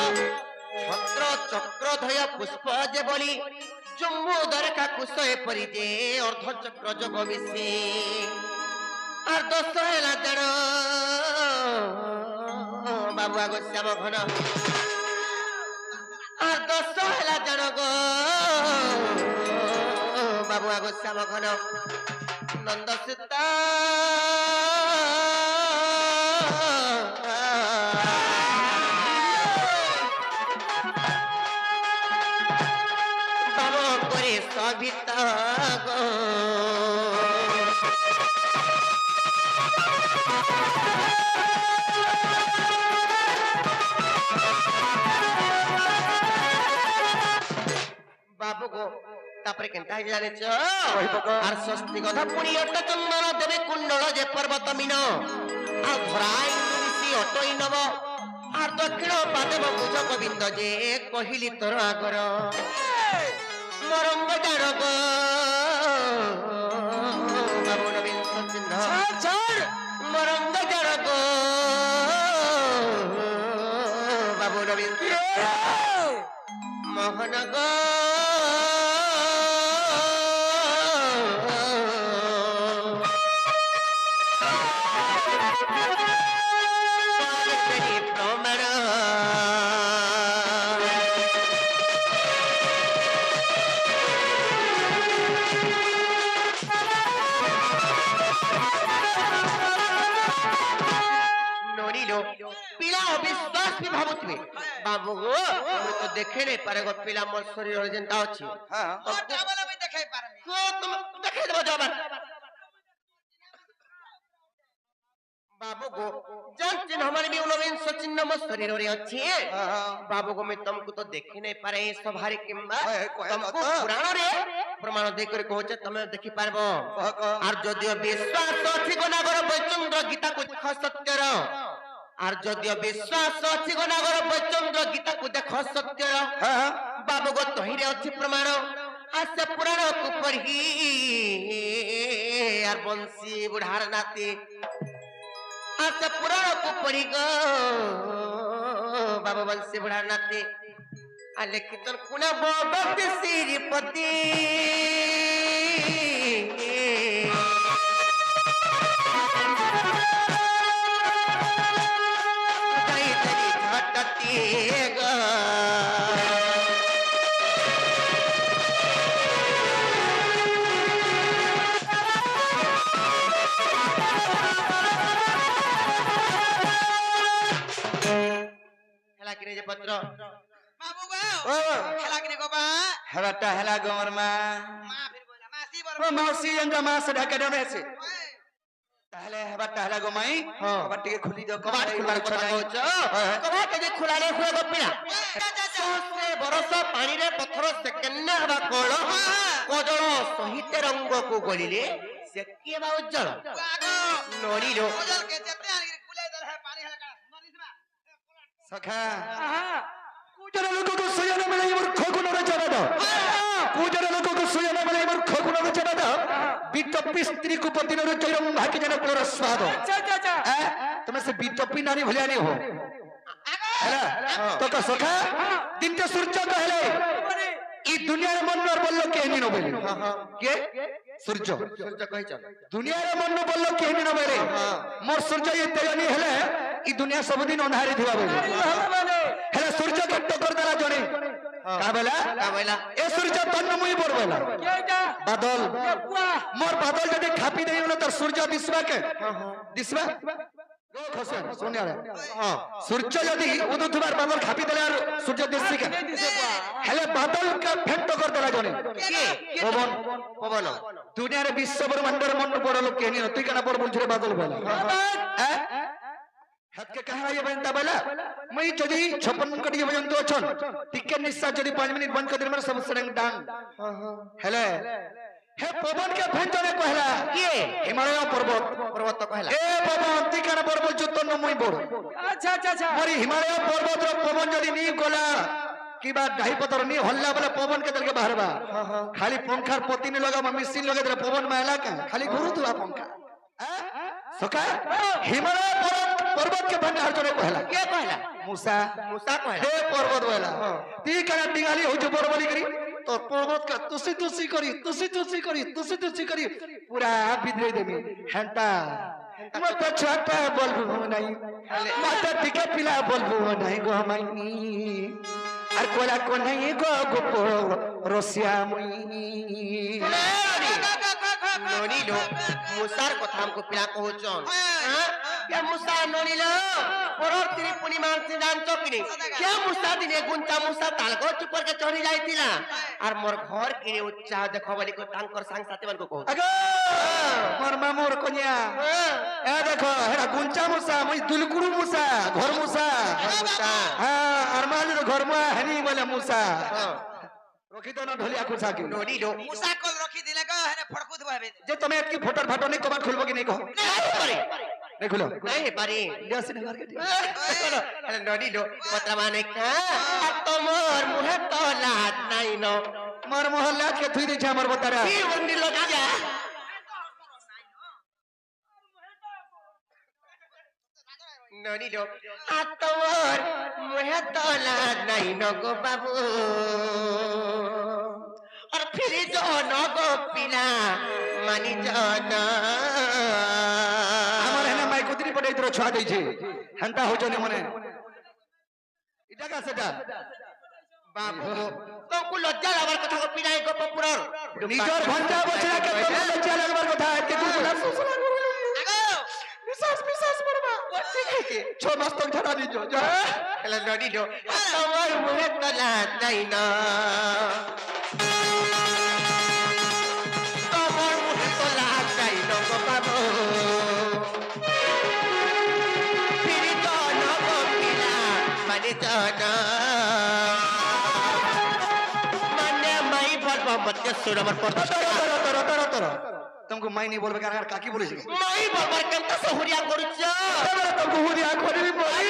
ছত্র চক্র ধয় পুষ্প যে বলি জম্মু দরকা কুশয়ে পরি যে অর্ধ চক্র যোগ মিশে আর দোষ হেলা জান বাবু আগ শ্যাম ঘন আর দোষ হেলা জান গো বাবু আগ শ্যাম ঘন নন্দ সীতা বাবু করে সবিতা গো बाबू को तापरे केंता हे जाने छ आर स्वस्ति कथा पुनी अट्ट चंदन देवे कुंडल जे पर्वत मिन आ धराई ऋषि अटई नव आर दक्षिण पादेव बुझ गोविंद जे कहिली तोर आगर मरंग जानक बाबू नवीन सचिन छाड़ मरंग जानक बाबू नवीन मोहनग पिला अविश्वास भी भावुथबे बाबू गो तो देखे नहीं पारे गो पिला मोर शरीर रे जेंता अछि हां ओटा वाला भी देखाई पारमे को तुम देखे देबो जबान बाबू गो जन चिन्ह हमारे भी उनविन सचिन्ह मोर शरीर रे अछि बाबू गो मैं तुमको तो देखे नहीं पारे सभारे किंबा तुमको पुराण रे प्रमाण दे कर कहचे तमे देखि पारबो और जदियो विश्वास अछि गनागर बैचंद्र गीता को देख सत्यर और जदियो विश्वास अछि गनागर बैचंद्र गीता को देख सत्यर बाबू गो तहिरे अछि प्रमाण आसे पुराण को पढ़ी यार बंसी बुढ़ार नाती आसे पुराण को पढ़ी गो बाबू बंसी बुढ़ार नाती आले कीर्तन कुना बाबा श्रीपति হেবাটা হেলা গমর মা মা ফির বলা মাসি বড় ও মাউসি এন্দ্র মা সেটা কেন আছে ওই তাহলে হেবাটা হেলা গমাই কবাট টিকে খুলি দাও কবাট খুলার কথা কହୁଛ କବାଟ ଯଦି ଖୋଲାରେ ହୁଏ ଗପିଲା ସହସ୍ରେ ବରଷ ପାଣିରେ ପଥର ସେକେଣ୍ଡ ହେବା କଳ କଜଳ ସହିତ ରଙ୍ଗକୁ ଗଳିଲେ ସେ କିଏ ବା ଉଜ୍ଜଳ আগো ନଡ଼ିର ওজল কে যেতে আনগি কুলাই দল হে পানি হেলা কাড়া সুন্দর দিছবা সখা কুজর লোককে সুয়না মিলে মূর্খ গুণর জবাদ কুজর লোককে সুয়না মিলে মূর্খ গুণর জবাদ বিটপি স্ত্রীକୁ ପତିନର ଚୈରମ ଭାକି ଜନ କୁଳର ସ୍ୱାଦ ତମେ ସେ ବିଟପି ନାରୀ ଭଳିଆ ନି ହୋ ହେଲା ତ କ ସଖା ଦିନଟେ ସୂର୍ଯ୍ୟ କହିଲେ ଇ ଦୁନିଆରେ ମନର ବଲ୍ଲ କେହି ନ ବୋଲେ କେ ସୂର୍ଯ୍ୟ ସୂର୍ଯ୍ୟ କହିଛ ଦୁନିଆରେ ମନ ବଲ୍ଲ କେହି ନ ବୋଲେ ମୋର ସୂର୍ଯ୍ୟ ଏ ତେଜନି ହେଲେ ଇ ଦୁନିଆ ସବୁଦିନ ଅନ୍ଧାରି ଥିବା ବୋଲେ ହେଲେ ସୂର୍ଯ୍ୟ କେ ଟକ୍କର ଦେଲା ଜଣେ କା ବେଲା ଏ ସୂର୍ଯ୍ୟ ତନ୍ନ ମୁଇ ବଡ଼ ବେଲା ବାଦଲ मोर बादल जदि खापी नहीं होला तो सूर्य दिसबा के दिसबा गो खसन सोनिया रे हां सूर्य जदि उदुथबार बादल खापी देला सूर्य दिससी के हेले बादल का फेंट कर देला जने के पवन ପବନ दुनिया रे विश्व ब्रह्मांड मन बड़ लोग केनी तुई कना बड़ बुझरे बादल बोला हाथ के कहा ये बनता बोला मैं जदि 56 कटी बजंतो अछन टिके निश्वास जदि 5 मिनट बंद कर दे मन सब सडंग डान हेले हे पवन के भंजने कहला କିଏ हिमालय पर्वत ପର୍ବତ କହିଲା ए पवन तिकाना पर्वत जुतन मुई बोल अच्छा अच्छा अच्छा मोरी हिमालय पर्वत रो पवन जदी नी गला किबा डाही पतर नी हल्ला वाला पवन के दल के बाहरबा खाली पंखार पति ने लगा मशीन लगा दे पवन मायला का खाली गुरु दुआ पंखा सका हिमालय पर्वत के भंडार जने कहला କିଏ କହିଲା मूसा ମୂଷା କହିଲା हे पर्वत वाला ती कना डिंगाली हो जो बरबली करी तो पर्वत का तुसी तुसी करी पूरा बिदरे देमी हंता मत छोटा बोलबो नहीं मत टिके पिला बोलबो नहीं गो माई আর কোলা কোনাই গো গোপো রসিয়া মুই ନଣିଲୋ ମୂଷାର କଥା ଆମକୁ ପିଲା କହୁଛନ୍ କେ ମୂଷା ନଣିଲୋ ପରବର୍ତ୍ତୀ ପୂର୍ଣ୍ଣିମା ସେ ଜାଣିଛ କି ନି କେ ମୂଷା ଦିନେ ଗୁଞ୍ଚା ମୂଷା ତାଲଗ ଚୁପର କେ ଚଢି ଯାଇଥିଲା আর মোর ঘর কিনে উচ্চাহ দেখো বলি তাঙ্কর সাং সাথী মানকো কহু আগো মোর মামুর কন্যা এ দেখো হেরা গুঞ্চা মুসা মই দুলকুড়ু মুসা ঘর মুসা হ্যাঁ আর মালির ঘর মা হেনি বলে মুসা রখি তো না ঢলিয়া কুসা কি নড়িলো মুসা কল রখি দিলে গো হেনে ফড়কু দিবা হবে যে তুমি এতকি ফটার ফাটো নেই কবাট খুলবো কি নেই কহ নেই খুলো নাই পারি লিয়াসি না মার্কেট নড়িলো কথা মানে কা তোমার মুহে তো লাত নাই ন মার মহল্লা কে থুই দিছে আমার বতারা কি বন্দিলো যা নড়িলো তোমার মুহে তো লাত নাই ন গো বাবু আর ফিরে জন গো পিলা মানি জন আমার হেনা মাই কুদিরি পড়ে ইতর ছুয়া দেইছে হেনতা হইছনি মনে এটা কা সেটা বাবু তোকে লজ্জা লাগার কথা গো পিলাই গো পপুরর নিজর ঘন্টা বছরা কে তো লজ্জা লাগবার কথা এতে তুই বলা সুসলা আগো বিশ্বাস করবা ছ মাস তো ঠাড়া দিছ যা এলা নড়িলো তোমার মুহে তো লাত নাই না তোমার মুহে তো লাত নাই ন গো বাবু ফিরে জন গো পিলা মানি জন মানে মাই বলবো মতে শুন আমার পড়া তর तुमको माई नहीं बोलबे कारण काकी बोले छी মাই বাবার কেমতা সহুরিয়া করুছ तुमको हुरिया करबी बोली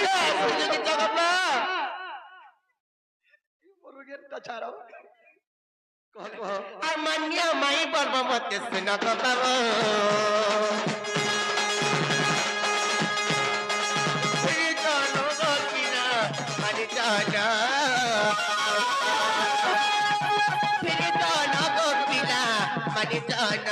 যদি জগবা मुर्गेटा छाड़ो कह कह আর মানিয়া মাই বলবো মতে শুন গো বাবু ফিরে জন গো পিলা মানি জন ফিরে জন গো পিলা মানি জন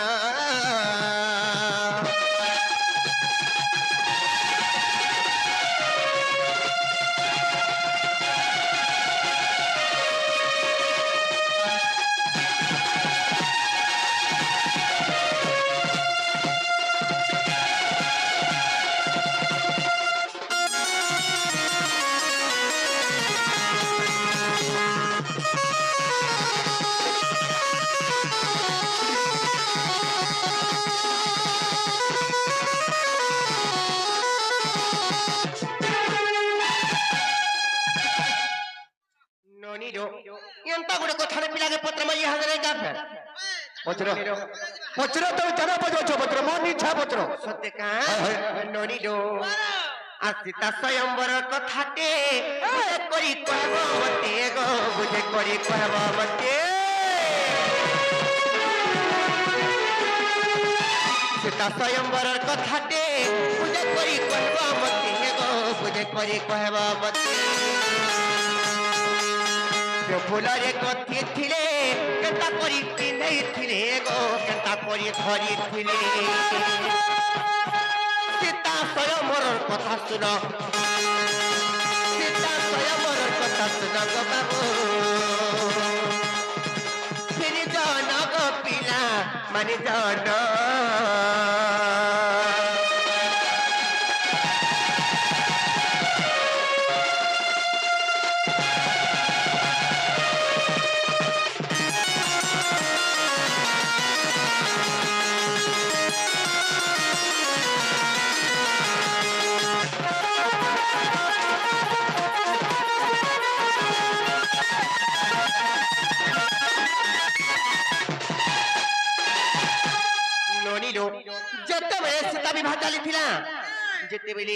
ইহাদের কাপে পচর পচর তো জানা পচর পচর মন ইচ্ছা পচর সত্যি কা ননিলো আসিতা স্বয়ম্বর কথাটে করি কহব মতে গো বুঝে করি কহব মতে সীতা স্বয়ম্বরের কথাটে বুঝে করি কহব মতে গো বুঝে করি কহব মতে ফুলরে গতি থিলে কেতা করি পিঁধেই থিলে গো কেতা করি ধরি থিলে সীতা স্বয়ম্বরের কথা শুন সীতা স্বয়ম্বরের কথা শুন গো বাবু ফিরি জন গো পিলা মানে জন যেତେବେଳେ ସୀତା ବିବାହ ଚାଲିଥିଲା ଯେତେବେଳେ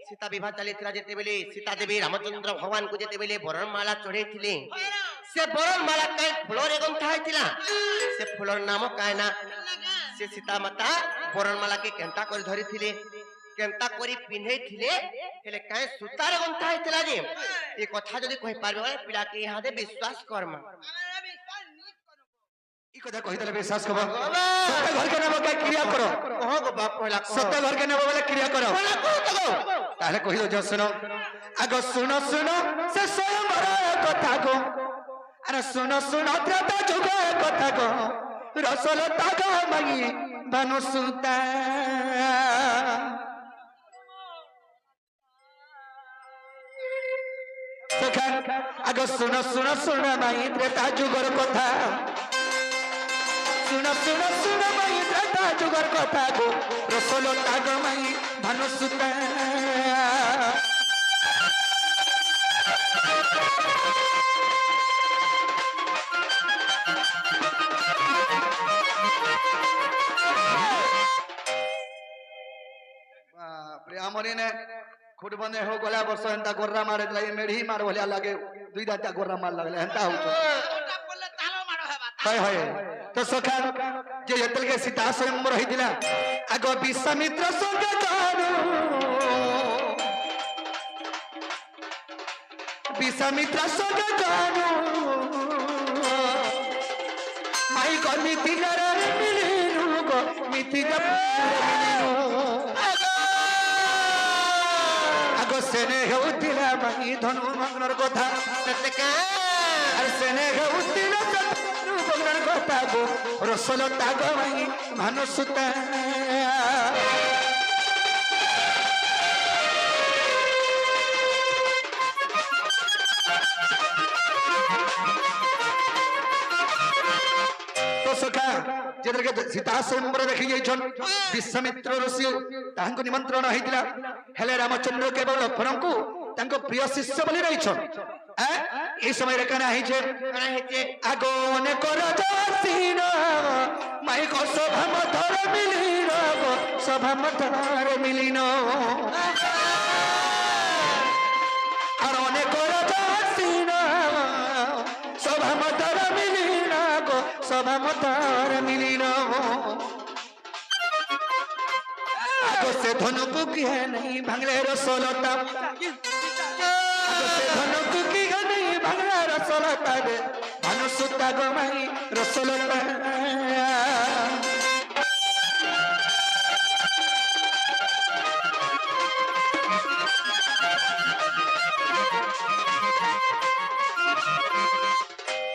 ସୀତା ବିବାହ ଚାଲିଥିଲା ଯେତେବେଳେ ସୀତା ଦେବୀ ରାମଚନ୍ଦ୍ର ଭଗବାନଙ୍କୁ ଯେତେବେଳେ ବରଣମାଳା ଚଢେଇଥିଲେ ସେ ବରଣମାଳା କାଇଁ ଫୁଲରେ ଗନ୍ଥା ହେଇଥିଲା ସେ ଫୁଲର ନାମ କାଇଁ ନା ସେ ସୀତା ମାତା ବରଣମାଳାକେ କେନ୍ତା କରି ଧରିଥିଲେ କେନ୍ତା କରି ପିନ୍ଧେଇଥିଲେ ହେଲେ କାଇଁ ସୂତାରେ ଗନ୍ଥା ହେଇଥିଲା ଯେ ଏ କଥା ଯଦି କହିପାରିବ ପିଲାକେ ଇହାଦେ ବିଶ୍ୱାସ କର୍ମା ई कथा कहि देले विश्वास करो सत्य घर के नेबो के क्रिया करो कहो गो बाप पहिला सत्य घर के नेबो बोले क्रिया करो ताले कहि दो सुनो आगो सुनो सुनो से स्वयंवर कथा को अरे सुनो सुनो त्रता जुग कथा को रसलता गो मई भानुसुता सखा आगो सुनो सुनो सुनो मई त्रता जुगर कथा सुन सुन सुन मई त्रता जुगर कथा को रसलता गो मई भानुसुता हमरी ने खुद बने हो गला वर्ष एंता गोर्रा मारे लगे मेढ़ी मार भलिया लागे दुई दाता गोर्रा मार लगले एंता हो ওটা বললে তালো মারো হেবা হয় হয় तो सखा जे यतल के सीता स्वयं रही दिला आगो विश्वामित्र संग जानो विश्वामित्र संग जानो माई गली तिगर मिलिनु गो मिति जप आगो सेने हेउतिला माई धनु मंगनर कथा सत्यका अरे सेने हेउतिला बंगन कथा गो रसलता गो मई भानुसुता तो सखा जेतर के सीता स्वयंवर देखि जाइछन विश्वामित्र ऋषि तांको निमंत्रण हैतिला हेले रामचंद्र केवल लक्ष्मणଙ୍କୁ तांको प्रिय शिष्य बोली रहिछन ए समय रे कना हैछे आगो ने कर जासीन माई को सभा मधर मिलिन सभा मधर मिलिन और ने कर जासीन सभा मधर मिलिन सभा मधर मिलिन आगो से धनुक की है नहीं भांगले रसलता धनुक की नहीं भांगला रसलता दे भानुसुता गो मई रसलता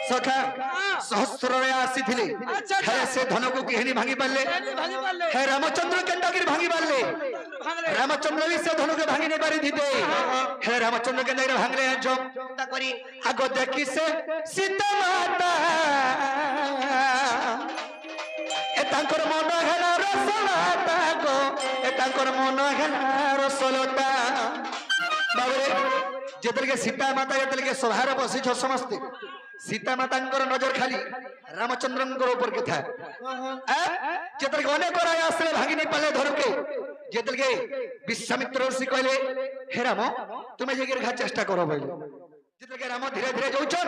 सखा सहस्र रे आसी थिली हे से धनुक की हेनी भांगी पाले हे रामचंद्र केंदागिर भांगी पाले रामचंद्र भी से धनुक भांगी नहीं पारी थी हे रामचंद्र केंदागिर भांगले जो करी आगो देखी से सीता माता ए तांकर मन हेला रसलता गो ए तांकर मन हेला रसलता बाबरे जेतल के सीता माता जेतल के सभार बसी छ समस्त সীতা মাতাঙ্কর নজর খালি রামচন্দ্রঙ্কর উপর কে থাকে যেতকে অনেক রায় আসলে ভাগিনী পালে ধরকে যেতকে বিশ্বামিত্র ঋষি কইলে হে রাম তুমি যে ঘা চেষ্টা করো বইলে যেতকে রাম ধীরে ধীরে যাউছন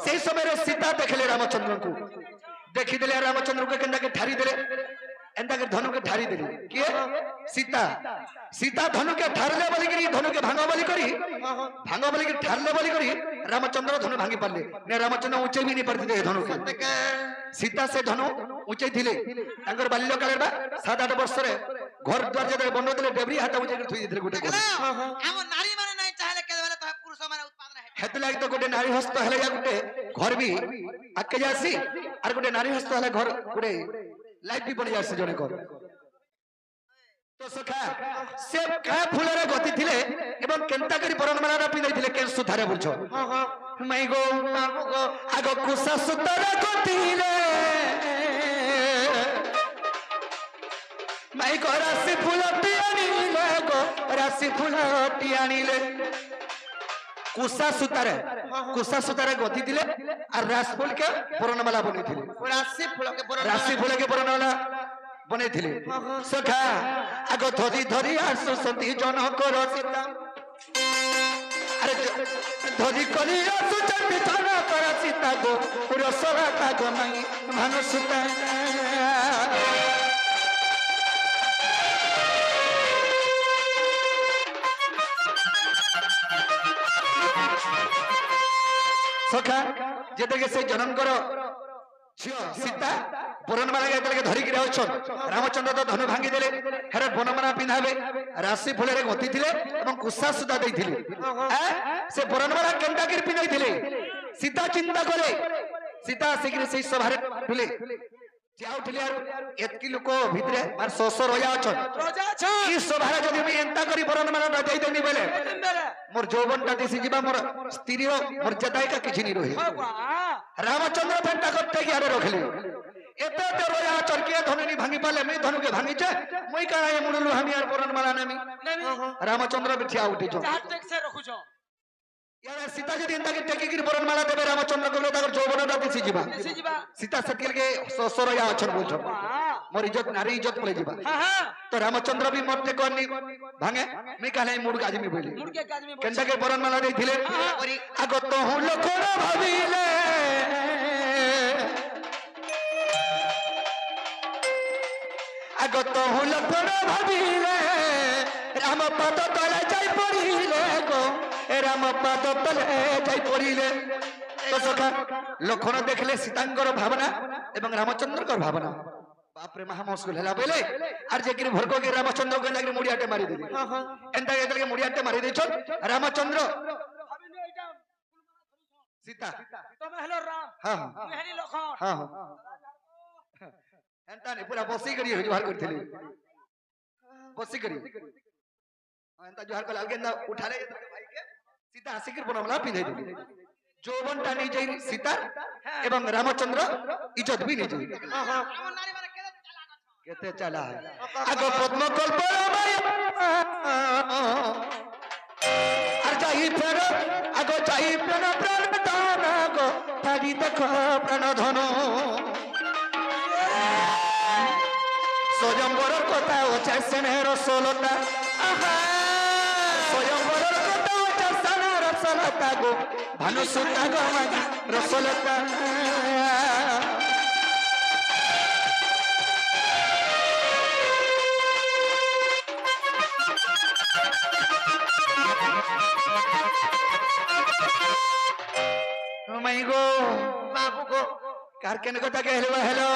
সেই সময় সীতা দেখলে রামচন্দ্রଙ୍କୁ ଦେଖିଦେଲେ ରାମଚନ୍ଦ୍ରଙ୍କୁ କେନ୍ତାକେ ଠାରି ଦେଲେ ଏନ୍ତାକେ ଧନୁକେ ଠାରି ଦେଲେ କିଏ ସୀତା ସୀତା ଧନୁକେ ଠାରିଲେ ବୋଲିକିରି ଧନୁକେ ଭାଙ୍ଗ ବୋଲି କରି ଠାରିଲେ ବୋଲି କରି ରାମଚନ୍ଦ୍ର ଧନୁ ଭାଙ୍ଗି ପାରିଲେ ନେ ରାମଚନ୍ଦ୍ର ଉଞ୍ଚେଇ ବି ନେଇ ପାରିଥିଲେ ଏ ଧନୁକେ ସୀତା ସେ ଧନୁ ଉଞ୍ଚେଇ ଥିଲେ ତାଙ୍କର ବାଲ୍ୟ କାଳରେ ବା 7-8 ବର୍ଷରେ ଘର ଦ୍ୱାର ଯେତେବେଳେ ବନଉଥିଲେ ଡେବରି ହାତ ଉଞ୍ଚେଇ ଥୋଇ ଦେଇଥିଲେ ଗୋଟେ ଆମ ନାରୀ ମାନେ ନାହିଁ ଚାହିଁଲେ କେତେବେଳେ ତ ପୁରୁଷ ମାନେ ଉତ୍ପାଦନ ହେବେ ହେତଲାଗି ତ ଗୋଟେ ନାରୀ ହସ୍ତ ହେଲେ या ଗୋଟେ ଘର ବି ଆକେ ଯାସି আর গোটে নারী হস্ত হলে ঘর গোটে লাইফ भी बनी जासी जने घर तो सखा से का फुलरे गति थिले एवं केंता करी बरणमाला पिंदै थिले के सुधारे बुझो माई गो आगो कुसा सुतरा गतिले माई को राशि फूल टियानीले गो राशि फूल टियानीले कुसा सुतारे गति दिले और रासफुल के बरणमाला बने थिले राशि फूल के बरणमाला बने थिले सखा आगो धरी धरी आसुसंती जनकर सीता अरे धरी करी आसुचंती जनकर सीता गो रसला तागो मांगी भानु सुता सखा जेतके से जनंकर झियो सीता बरणमाला जेतके धरि कि रहछन रामचंद्र तो धनु भांगी देले हेरे बरणमाला पिन्हाबे राशि फुले रे गति थिले एवं कुसा सुदा दैथिले से बरणमाला केंटा कि पिन्हाई थिले सीता चिंता करे सीता सिग्री से सभारे ठुले जाउठिले एतकी लोक भितरे मार ससुर रोया अछन ई सभारे जदी मी एंता करी बरणमाला दई देनी बेले मोर जौवनटा दिसी जीवा मोर स्त्री रो मर्यादा का किछि नि रही रामचंद्र फेंटा करते कि आरे रखली एते तो रोया चरके धनुनी भांगी पाले मी धनु के भांगी छे मुई काना ये मुडलु हामी आर बरणमाला नेमी रामचंद्र बिठिया उठी जो टेक से रखु जो यार सीता जदी एंता के टेकी गिर बरणमाला देबे रामचंद्र को ताकर जौवनटा दिसी जीवा सीता सतिल के ससुर या अछन बोझ मोर इज्जत नारी इज्जत पले जीवा तो रामचंद्र भी मरते करनी भांगे मी कहले मुड़ गाज में बोली मुड़ के काज में केंदा के बरणमाला दे थिले आगो तो हूं लोखर भाबिले आगो तो हूं लोखर भाबिले राम पद तले जाई पड़िले गो राम पद तले जाई पड़िले तो सखा लखन देखले सीतांकर भावना एवं रामचंद्रकर भावना बाप रे महामस्कुल हला बेले आर जे कि भरको के रामचंद्र के लागे मुड़ियाटे मारी देली एंता के मुड़ियाटे मारी देछो रामचंद्र सीता तुम हेलो राम हां तू हेली लखन हां एंता ने पूरा बसी करी जुहार करथिली बसी करी एंता जुहार को लालगेंदा उठाले भाई के सीता हसिकर बनमला पिंधे देली जौवनटा नहीं जाई सीता एवं रामचंद्र इज्जत भी नहीं जाई ଆମ ନାରୀ ମାନେ केते କେତେ ଚାଲାକ चला है आगो पद्म कल्प आर जाई फेर आगो जाई प्राण प्राण दान गो तारी देख प्राण धन स्वयंवर कथा ओछा स्नेह रसलता स्वयंवर कथा ओछा स्नेह रसलता गो भानु सुता गो मागी रसलता माई गो बाबू को कारकेन कथा के हेलो हेलो